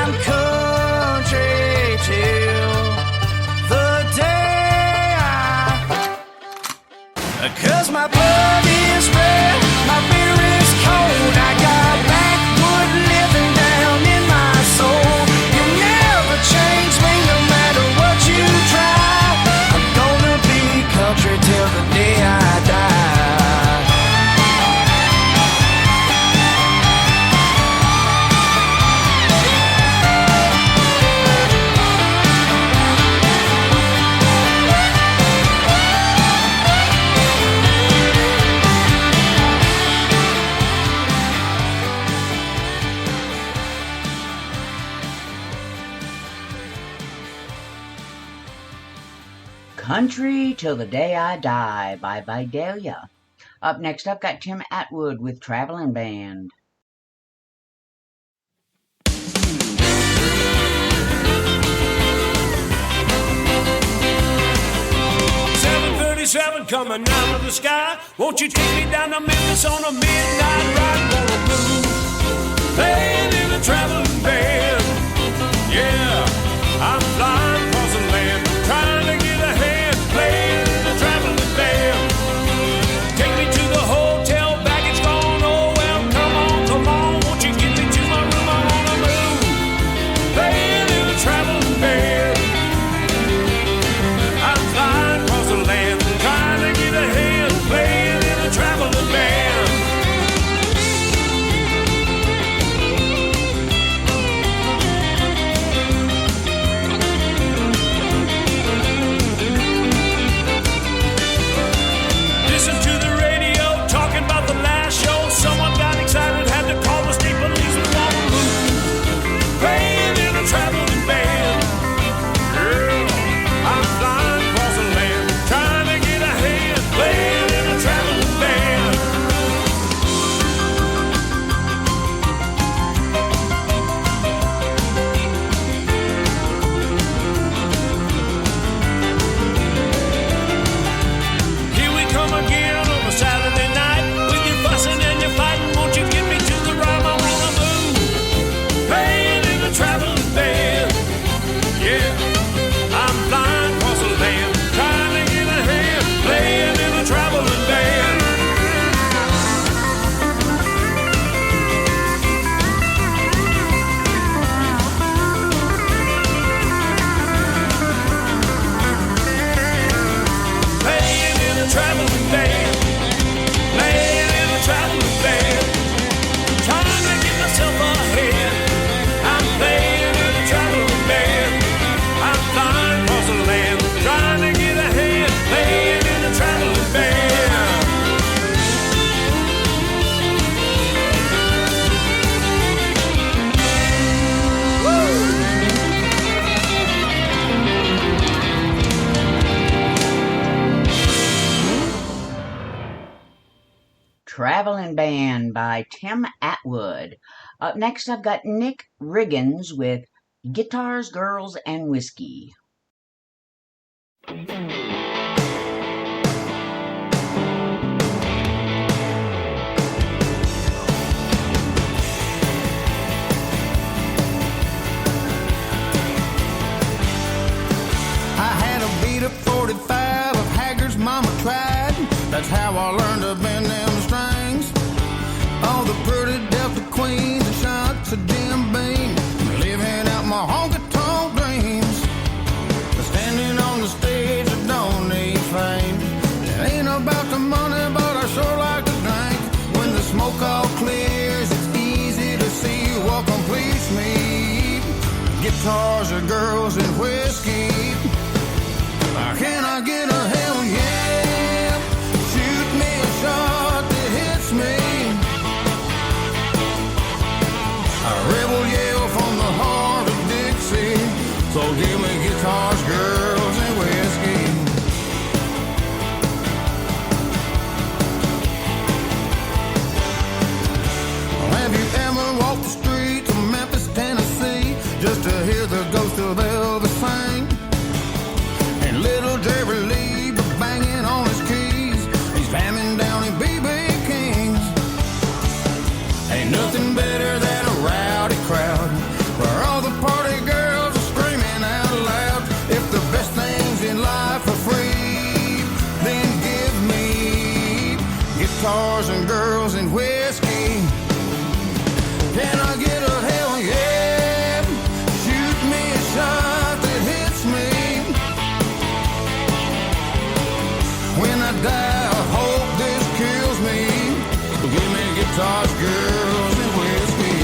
I'm country till the day I. 'Cause my blood is red, my beer is cold. I got backwood living down in my soul. You'll never change me no matter what you try. I'm gonna be country till the day I die. Country Till the Day I Die by Vidalia. Up next, I've got Tim Atwood with Traveling Band. Coming out of the sky, won't you take me down to Memphis on a midnight ride? Gonna move, playing in a traveling band. Yeah, I'm flying across the land, trying to get ahead, playing in a traveling band. Take me to the hotel, baggage gone. Oh well, come on, won't you get me to my room? I wanna move, playing in a traveling band. I'm flying across the land, trying to get ahead, playing in a traveling band. Listen to the radio, talking about the last show. Someone got excited, had to call the state police. We want to move, playing in a traveling band. Girl, I'm flying across the land, trying to get ahead, playing in a traveling band. Here we come again on a Saturday night, with your fussing and your fighting. Won't you get me to the rhyme? I wanna move, playing in a traveling band. Yeah, I'm flying across the land, trying to get ahead, playing in a traveling band. Playing in a traveling band, playing in a traveling band, trying to get myself ahead. I'm playing in a traveling band. I'm flying across the land, trying to get ahead, playing in a traveling band. Traveling Band by Tim Atwood. Up next, I've got Nick Riggins with Guitars, Girls, and Whiskey. I had a beat up 45 of Haggard's Mama Tried. That's how I learned to bend them strings. All the pretty Delta Queens and shots of Jim Beam, living out my honky-tonk dreams. Standing on the stage, I don't need fame. It ain't about the money, but I sure like to drink. When the smoke all clears, it's easy to see what completes me. Guitars or girls and whiskey. Can I get a hell yeah? Shoot me a shot that hits me. A rebel yell from the heart of Dixie. So give me guitars, girls, and whiskey. Have you ever walked the streets of Memphis, Tennessee, just to hear the ghost of Elvis sing? And little Jerry Lee banging on his keys, he's slamming down in B.B. King's. Ain't nothing better than a rowdy crowd, where all the guitars and girls and whiskey. Can I get a hell yeah? Shoot me a shot that hits me. When I die, I hope this kills me. Give me guitars, girls, and whiskey.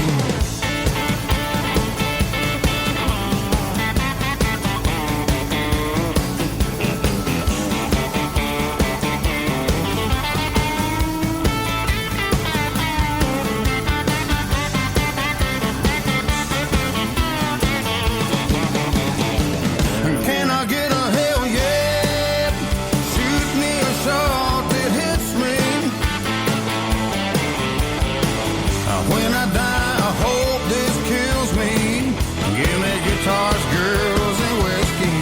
Can I get a hell yeah? Shoot me a shot that hits me. When I die, I hope this kills me. Give me guitars, girls, and whiskey.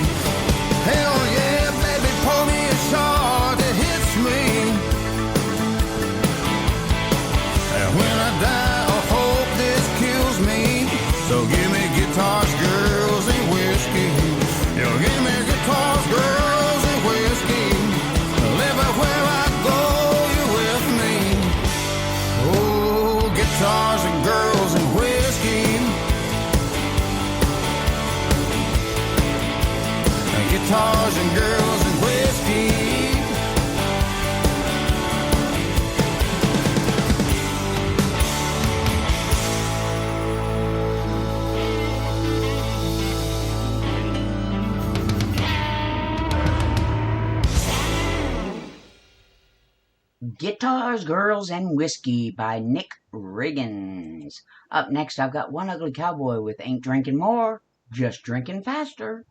Hell yeah, baby, pour me a shot that hits me. When I die, I hope this kills me. So give me guitars, girls, and whiskey. You give me guitars, girls, and whiskey. Everywhere I go, you're with me. Oh, guitars and girls and whiskey. Guitars and girls and whiskey. Guitars, Girls, and Whiskey by Nick Riggins. Up next, I've got One Ugly Cowboy with Ain't Drinking More, Just Drinking Faster.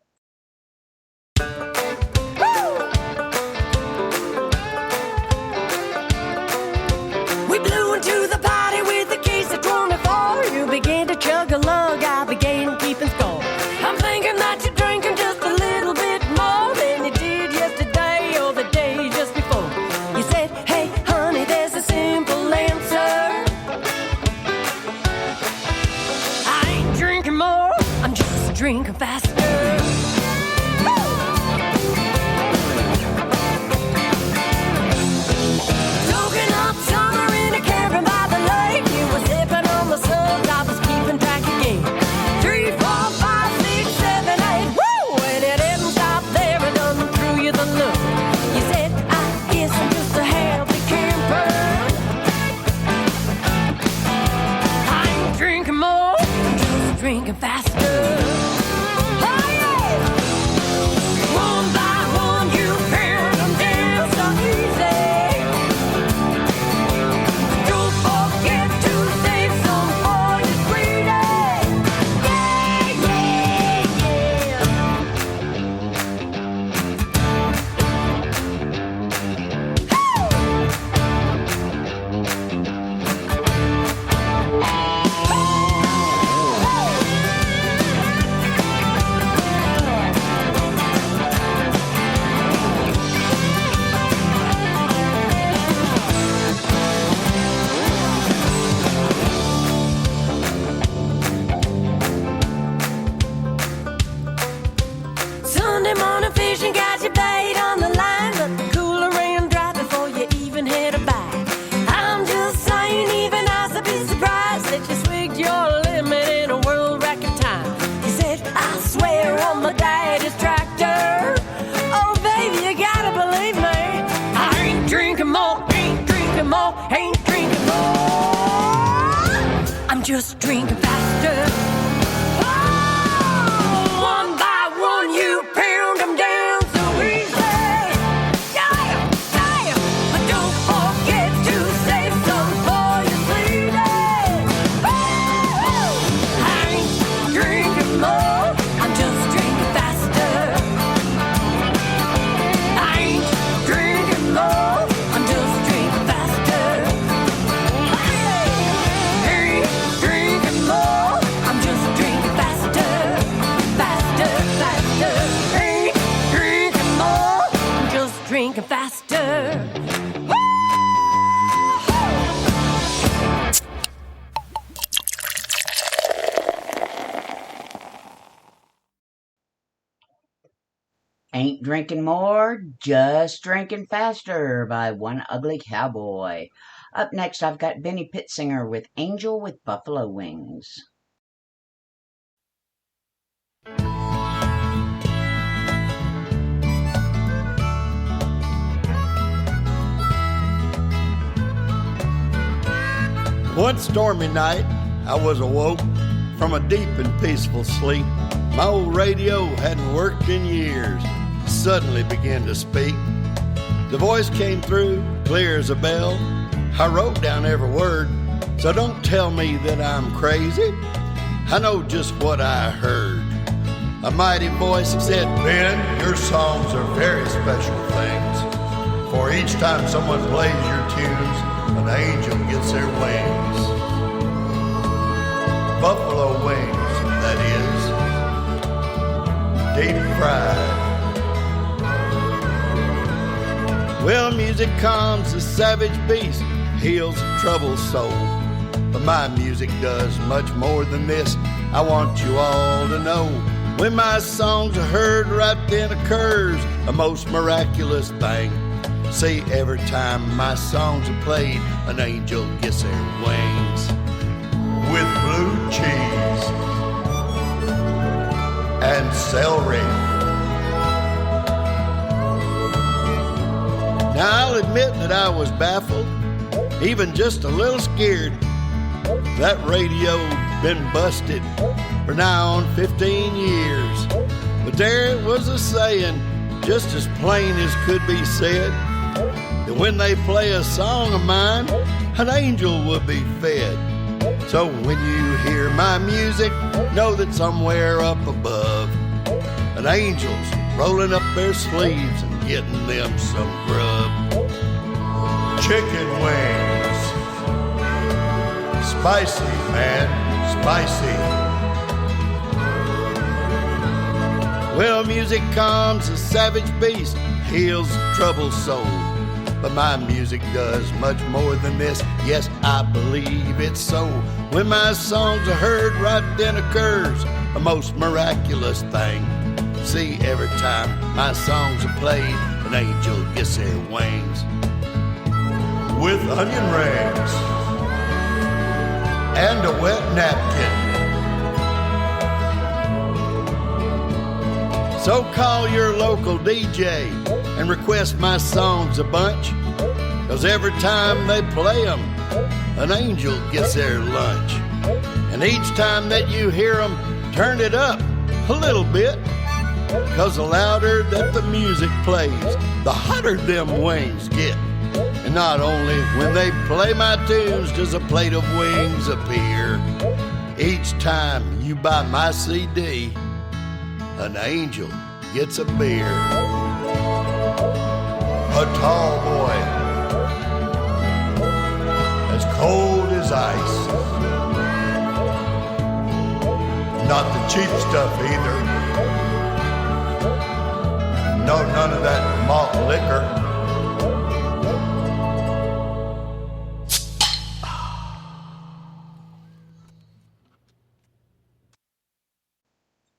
We blew into the party with the keys to 24. You began to chug a lug, I began keeping score. I'm thinking that you're drinking just a little bit more than you did yesterday or the day just before. You said, hey, honey, there's a simple answer. I ain't drinking more, I'm just drinking faster. Soaking up summer in a cabin by the lake. You were sipping on the subs, I was keeping track again. 3, 4, 5, 6, 7, 8. Woo! And it didn't stop there, I done threw you the look. You said, I guess I'm just a happy camper. I ain't drinking more, I'm just drinking faster. Oh yeah! One by one you pound them down so easy. Don't forget to save some for your sweetie. Yeah, Sunday morning fishing got your bait on the line, but the cooler ran dry before you even had a bite. I'm just saying, even I should be surprised that you swigged your limit in a world record time. You said, I swear on my daddy's tractor. Oh, baby, you gotta believe me. I ain't drinking more, ain't drinking more, ain't drinking more. I'm just drinking faster. Oh, one by one you pound them down so easy. Yeah, yeah. But don't forget to save some for your sweetie. Oh, I ain't drinking more, I'm just drinking faster. I ain't drinking more, I'm just drinking faster. I ain't drinking more. Ain't Drinking More, Just Drinking Faster by One Ugly Cowboy. Up next, I've got Benny Pittsinger with Angel with Buffalo Wings. One stormy night, I was awoke from a deep and peaceful sleep. My old radio hadn't worked in years, suddenly began to speak. The voice came through, clear as a bell. I wrote down every word, so don't tell me that I'm crazy. I know just what I heard. A mighty voice said, Ben, your songs are very special things. For each time someone plays your tunes, an angel gets their wings. Buffalo wings, that is, deep fried. Well, music calms the savage beast, heals a troubled soul. But my music does much more than this. I want you all to know, when my songs are heard, right then occurs a most miraculous thing. See, every time my songs are played, an angel gets their wings. With blue cheese and celery. Now I'll admit that I was baffled, even just a little scared. That radio been busted for now on 15 years. But there was a saying, just as plain as could be said, that when they play a song of mine, an angel will be fed. So when you hear my music, know that somewhere up above, an angel's rolling up their sleeves and getting them some grub. Chicken wings, spicy, man, spicy. Well, music calms a savage beast, heals a troubled soul. But my music does much more than this. Yes, I believe it's so. When my songs are heard, right then occurs a most miraculous thing. See, every time my songs are played, an angel gets their wings. With onion rings and a wet napkin. So call your local DJ and request my songs a bunch, 'cause every time they play them, an angel gets their lunch. And each time that you hear them, turn it up a little bit, 'cause the louder that the music plays, the hotter them wings get. And not only when they play my tunes does a plate of wings appear. Each time you buy my CD, an angel gets a beer. A tall boy, as cold as ice. Not the cheap stuff either. No, none of that malt liquor.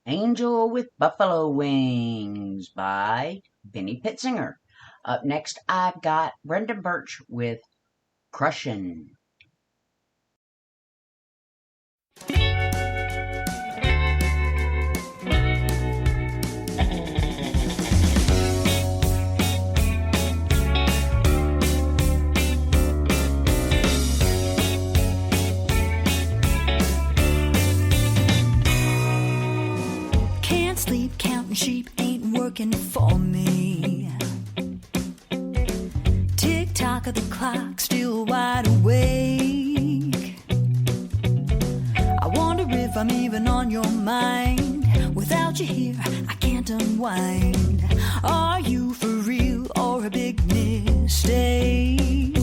Angel with Buffalo Wings by Benny Pittsinger. Up next, I've got Brendan Birch with Crushin'. Sleep counting sheep ain't working for me. Tick tock of the clock, still wide awake. I wonder if I'm even on your mind. Without you here, I can't unwind. Are you for real or a big mistake?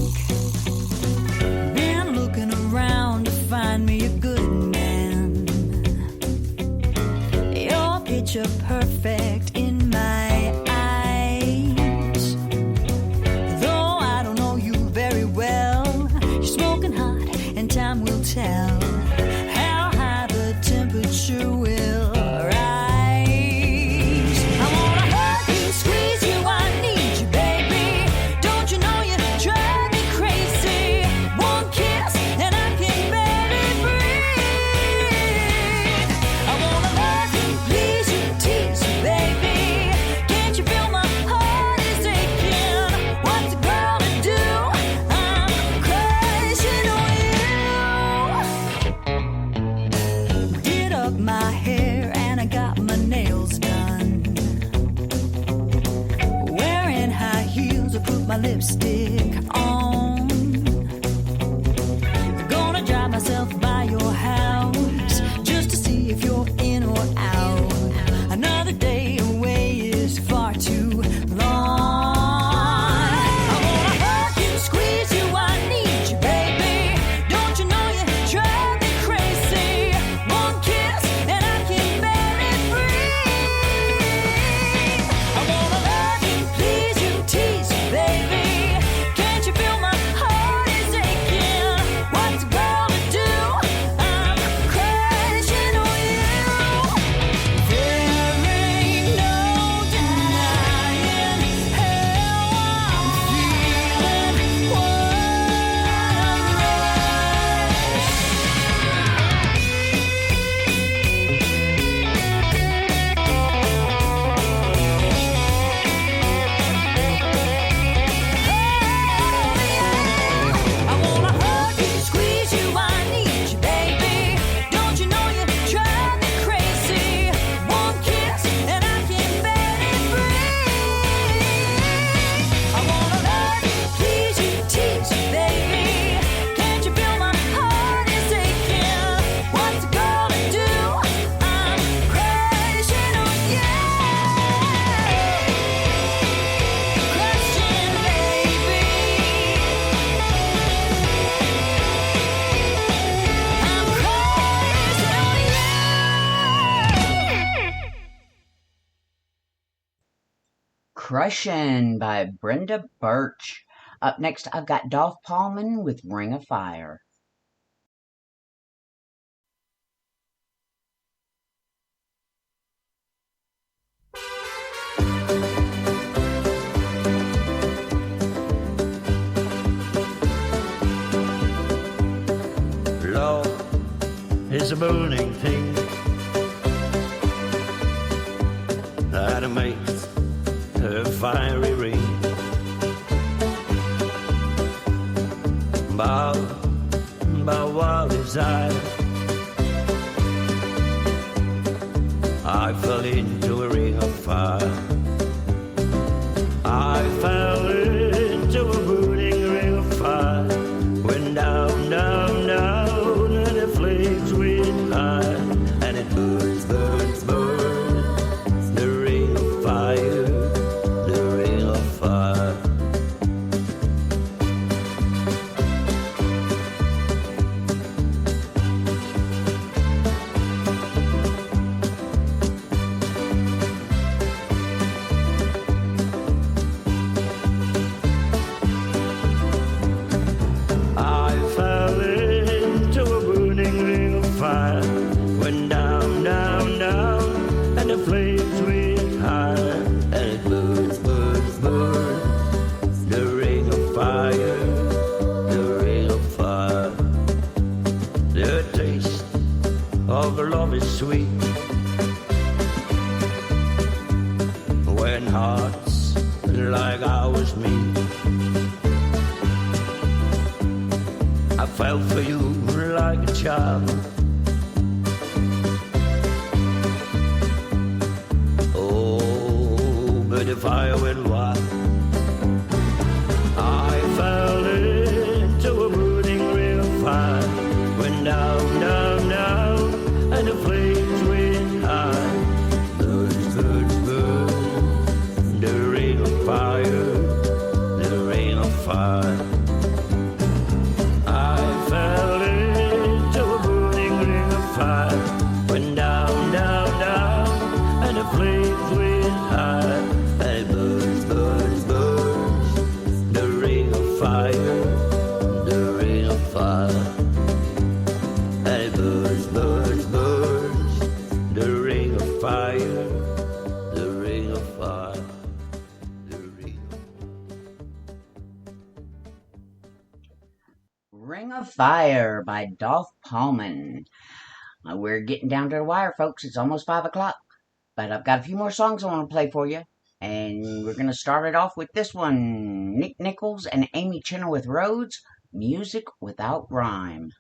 Been looking around to find me a good man. Picture perfect in my eyes. Though I don't know you very well, you're smoking hot and time will tell how high the temperature will rise. I wanna hug you my lipstick on. Gonna drive myself by your house just to see if you're in or out. Another day away is far too long. I wanna hug you, squeeze you, I need you, baby. Don't you know you drive me crazy? One kiss and I can barely breathe. I wanna love you, please you, tease you, baby. Can't you feel my heart is aching? What's a girl to do? I'm crashing on you. There ain't no denying how I'm feeling. What a I wanna hug you, squeeze you, I need you, baby. Don't you know you drive me crazy? One kiss and I can barely breathe. I wanna love you, please you, tease you, baby. Can't you feel my heart is aching? What's a girl to do? I'm crashing on you. Crashing, baby. I'm crazy on you. Crushin' by Brenda Birch. Up next, I've got Dolph Pullman with Ring of Fire. Love is a burning thing that makes a fiery ring. But while desire, I fell into a ring of fire. I fell into a burning ring of fire. Went down, down, down, and the flames went high, and it burns, burns, burns. The ring of fire, the ring of fire. I fell into a burning ring of fire. Went down, down, down, and the flames went high, and it burns, burns, burns. The ring of fire, the ring of fire. The taste of love is sweet when hearts like ours meet. I fell for you like a child. Oh, but the fire went wild. I fell into a burning ring of fire. Went down, down, down, and the flames went high. Burns, burns, burns. The ring of fire, the ring of fire. I fell into a burning ring of fire. Went down, down, down, and the flames went high. And it burns, burns, burns. The ring of fire, the ring of fire. And it burns, burns, burns. The ring of fire, the ring of fire. The ring of Ring of Fire by Dolph Pullman. We're getting down to the wire, folks. It's almost 5 o'clock. But I've got a few more songs I want to play for you. And we're going to start it off with this one. Nick Nichols and Amy Chenoweth Rhodes, Music Without Rhyme.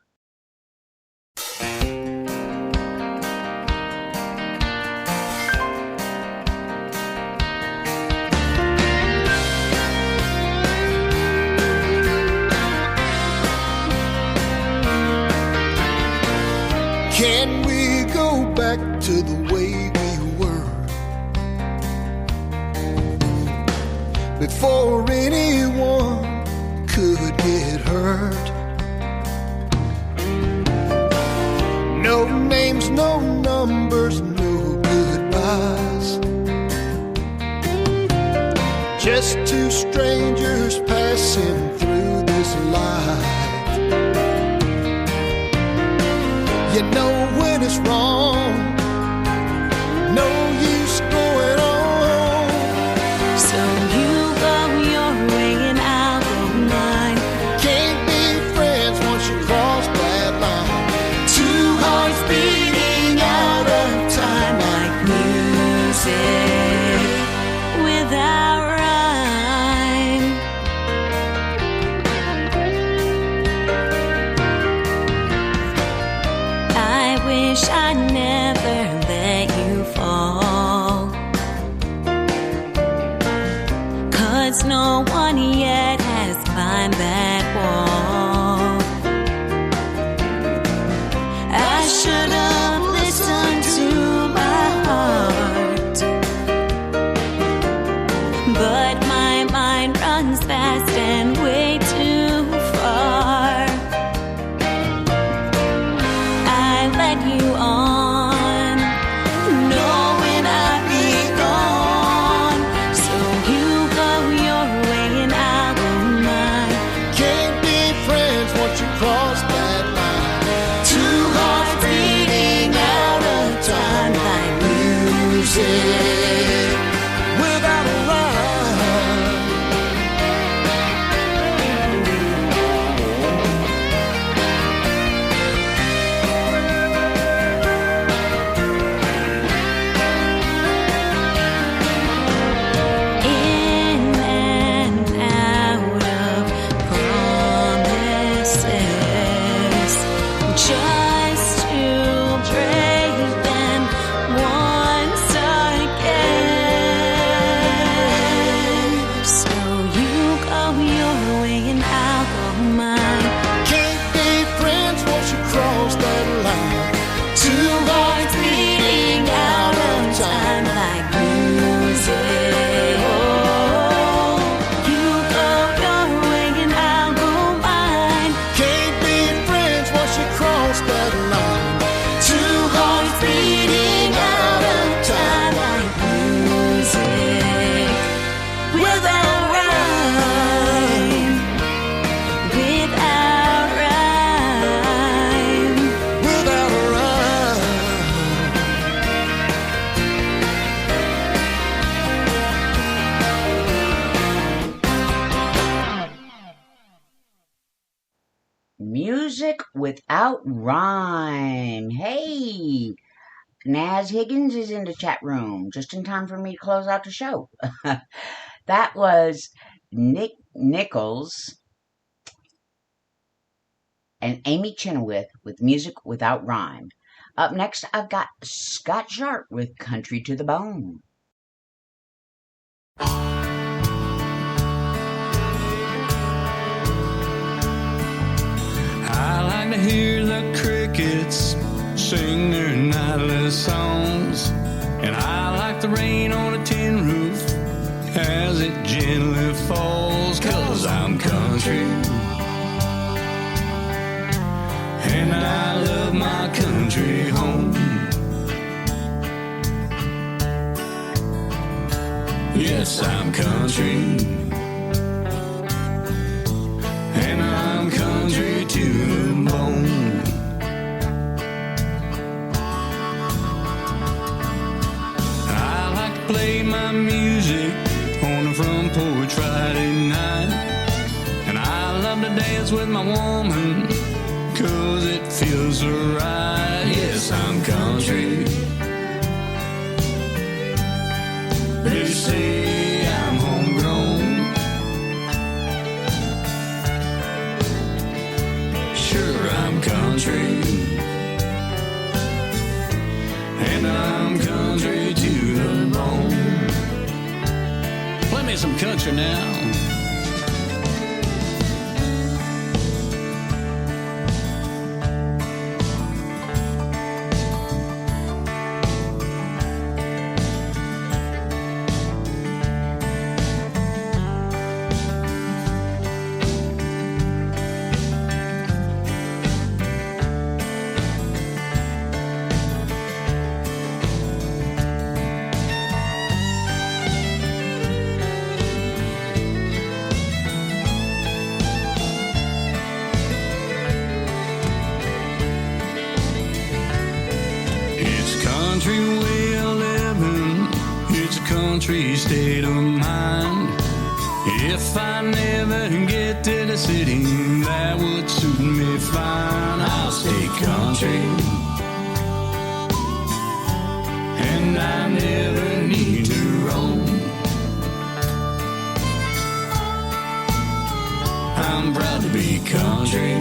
before anyone could get hurt. No names, no numbers, no goodbyes. Just two strangers passing through this life. You know when it's wrong, no use going on. So you go your way and I'll go mine. Can't be friends once you cross that line. Two hearts beating out of time like Music without rhyme. I wish I never let you fall, 'cause no one yet has climbed that wall. I should have listened to my heart, but my mind runs fast and way too far. I led you on, knowing I'd be gone. So you go your way and I'll go mine. Can't be friends once you cross that line. Two hearts beating out of time like music without a rhyme. In and out of promises, just to break them once again. So you go your way and I'll go mine. Can't be friends once you cross that line. Two hearts beating out of time like music. Oh, you go your way and I'll go mine. Can't be friends once you cross that line. Two hearts beating out of time like music without rhyme. Without rhyme. without a rhyme. Music without rhyme. Hey, Naz Higgins is in the chat room just in time for me to close out the show. That was Nick Nichols and Amy Chenoweth with Music Without Rhyme. Up next, I've got Scott Sharp with Country to the Bone. I like to hear the crickets sing their nightly songs, and I like the rain on a tin roof as it gently falls, 'cause I'm country and I love my country home. Yes, I'm country and I'm country to the bone. I like to play my music on the front porch Friday night, and I love to dance with my woman, 'cause it feels so right. Yes, I'm country. They say I'm homegrown. Sure, I'm country, and I'm country to the bone. Play me some country now. country state of mind. If I never get to the city, that would suit me fine. I'll stay country, and I never need to roam. I'm proud to be country,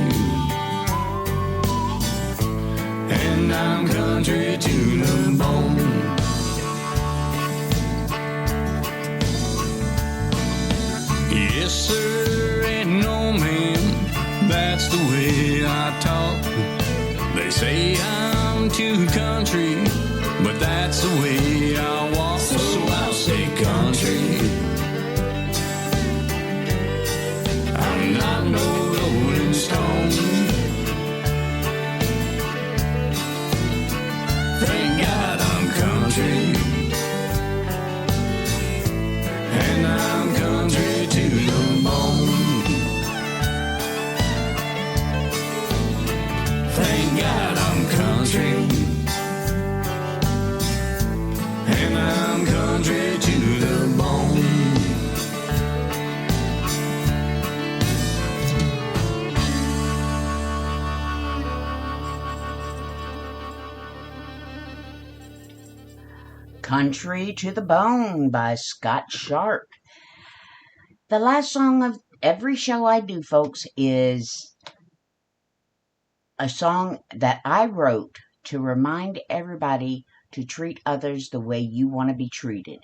and I'm country to the bone. Yes, sir, ain't no man, that's the way I talk. They say I'm too country, but that's the way I walk. So I'll say country, I'm not no rolling stone. Thank God I'm country, and I'm country to the bone. Thank God I'm country, and I'm country to the bone. Country to the Bone by Scott Sharp. The last song of every show I do, folks, is a song that I wrote to remind everybody to treat others the way you want to be treated.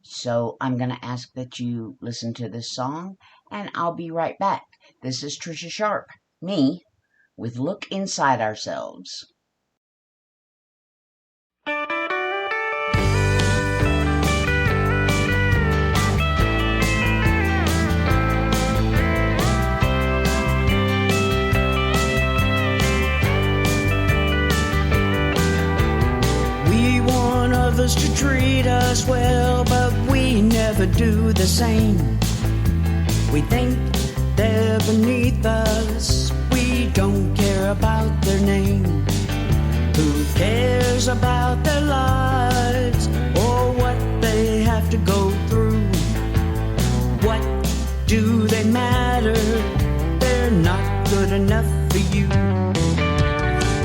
So I'm going to ask that you listen to this song, and I'll be right back. This is Trisha Sharp, me, with Look Inside Ourselves. We want others to treat us well, but we never do the same. We think they're beneath us, we don't care about their name. Who cares about their lives or what they have to go through? What do they matter? They're not good enough for you.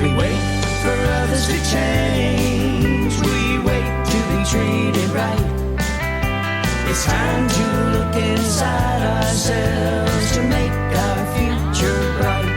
We wait for others to change, we wait to be treated right. It's time to look inside ourselves to make our future bright.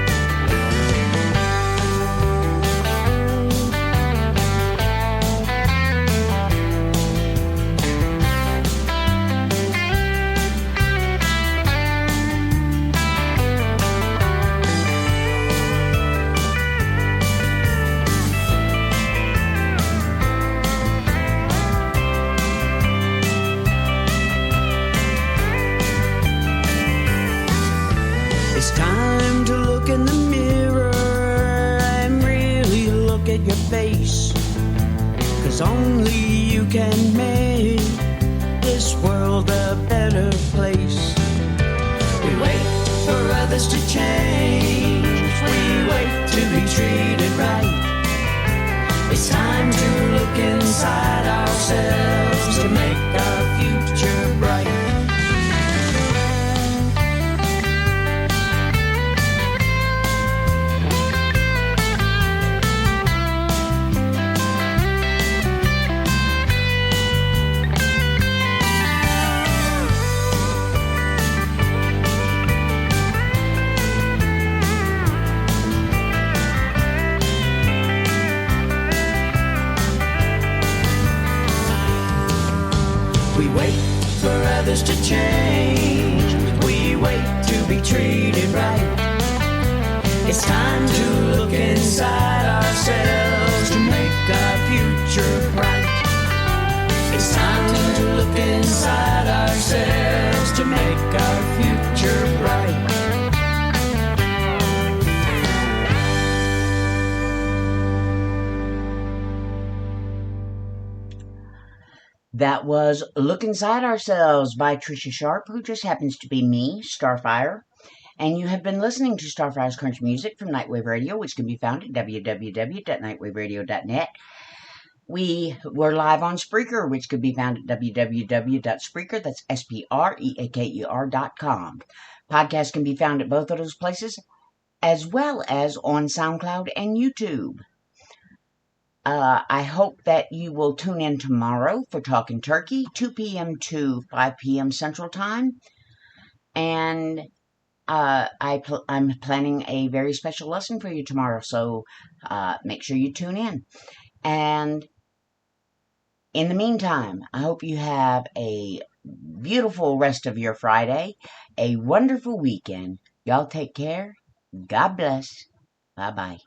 It's time to look in the mirror and really look at your face, 'cause only you can make this world a better place. We wait for others to change, we wait to be treated right. It's time to look inside ourselves to make our future bright. We wait for others to change, we wait to be treated right. It's time to look inside ourselves to make our future bright. It's time to look inside ourselves to make our future bright. That was Look Inside Ourselves by Trisha Sharp, who just happens to be me, Starfire. And you have been listening to Starfire's Country Music from Nightwave Radio, which can be found at www.nightwaveradio.net. We're live on Spreaker, which could be found at www.spreaker, that's SPREAKER.com. Podcasts can be found at both of those places, as well as on SoundCloud and YouTube. I hope that you will tune in tomorrow for Talking Turkey, 2 p.m. to 5 p.m. Central Time. And I'm planning a very special lesson for you tomorrow, so make sure you tune in. And in the meantime, I hope you have a beautiful rest of your Friday, a wonderful weekend. Y'all take care. God bless. Bye-bye.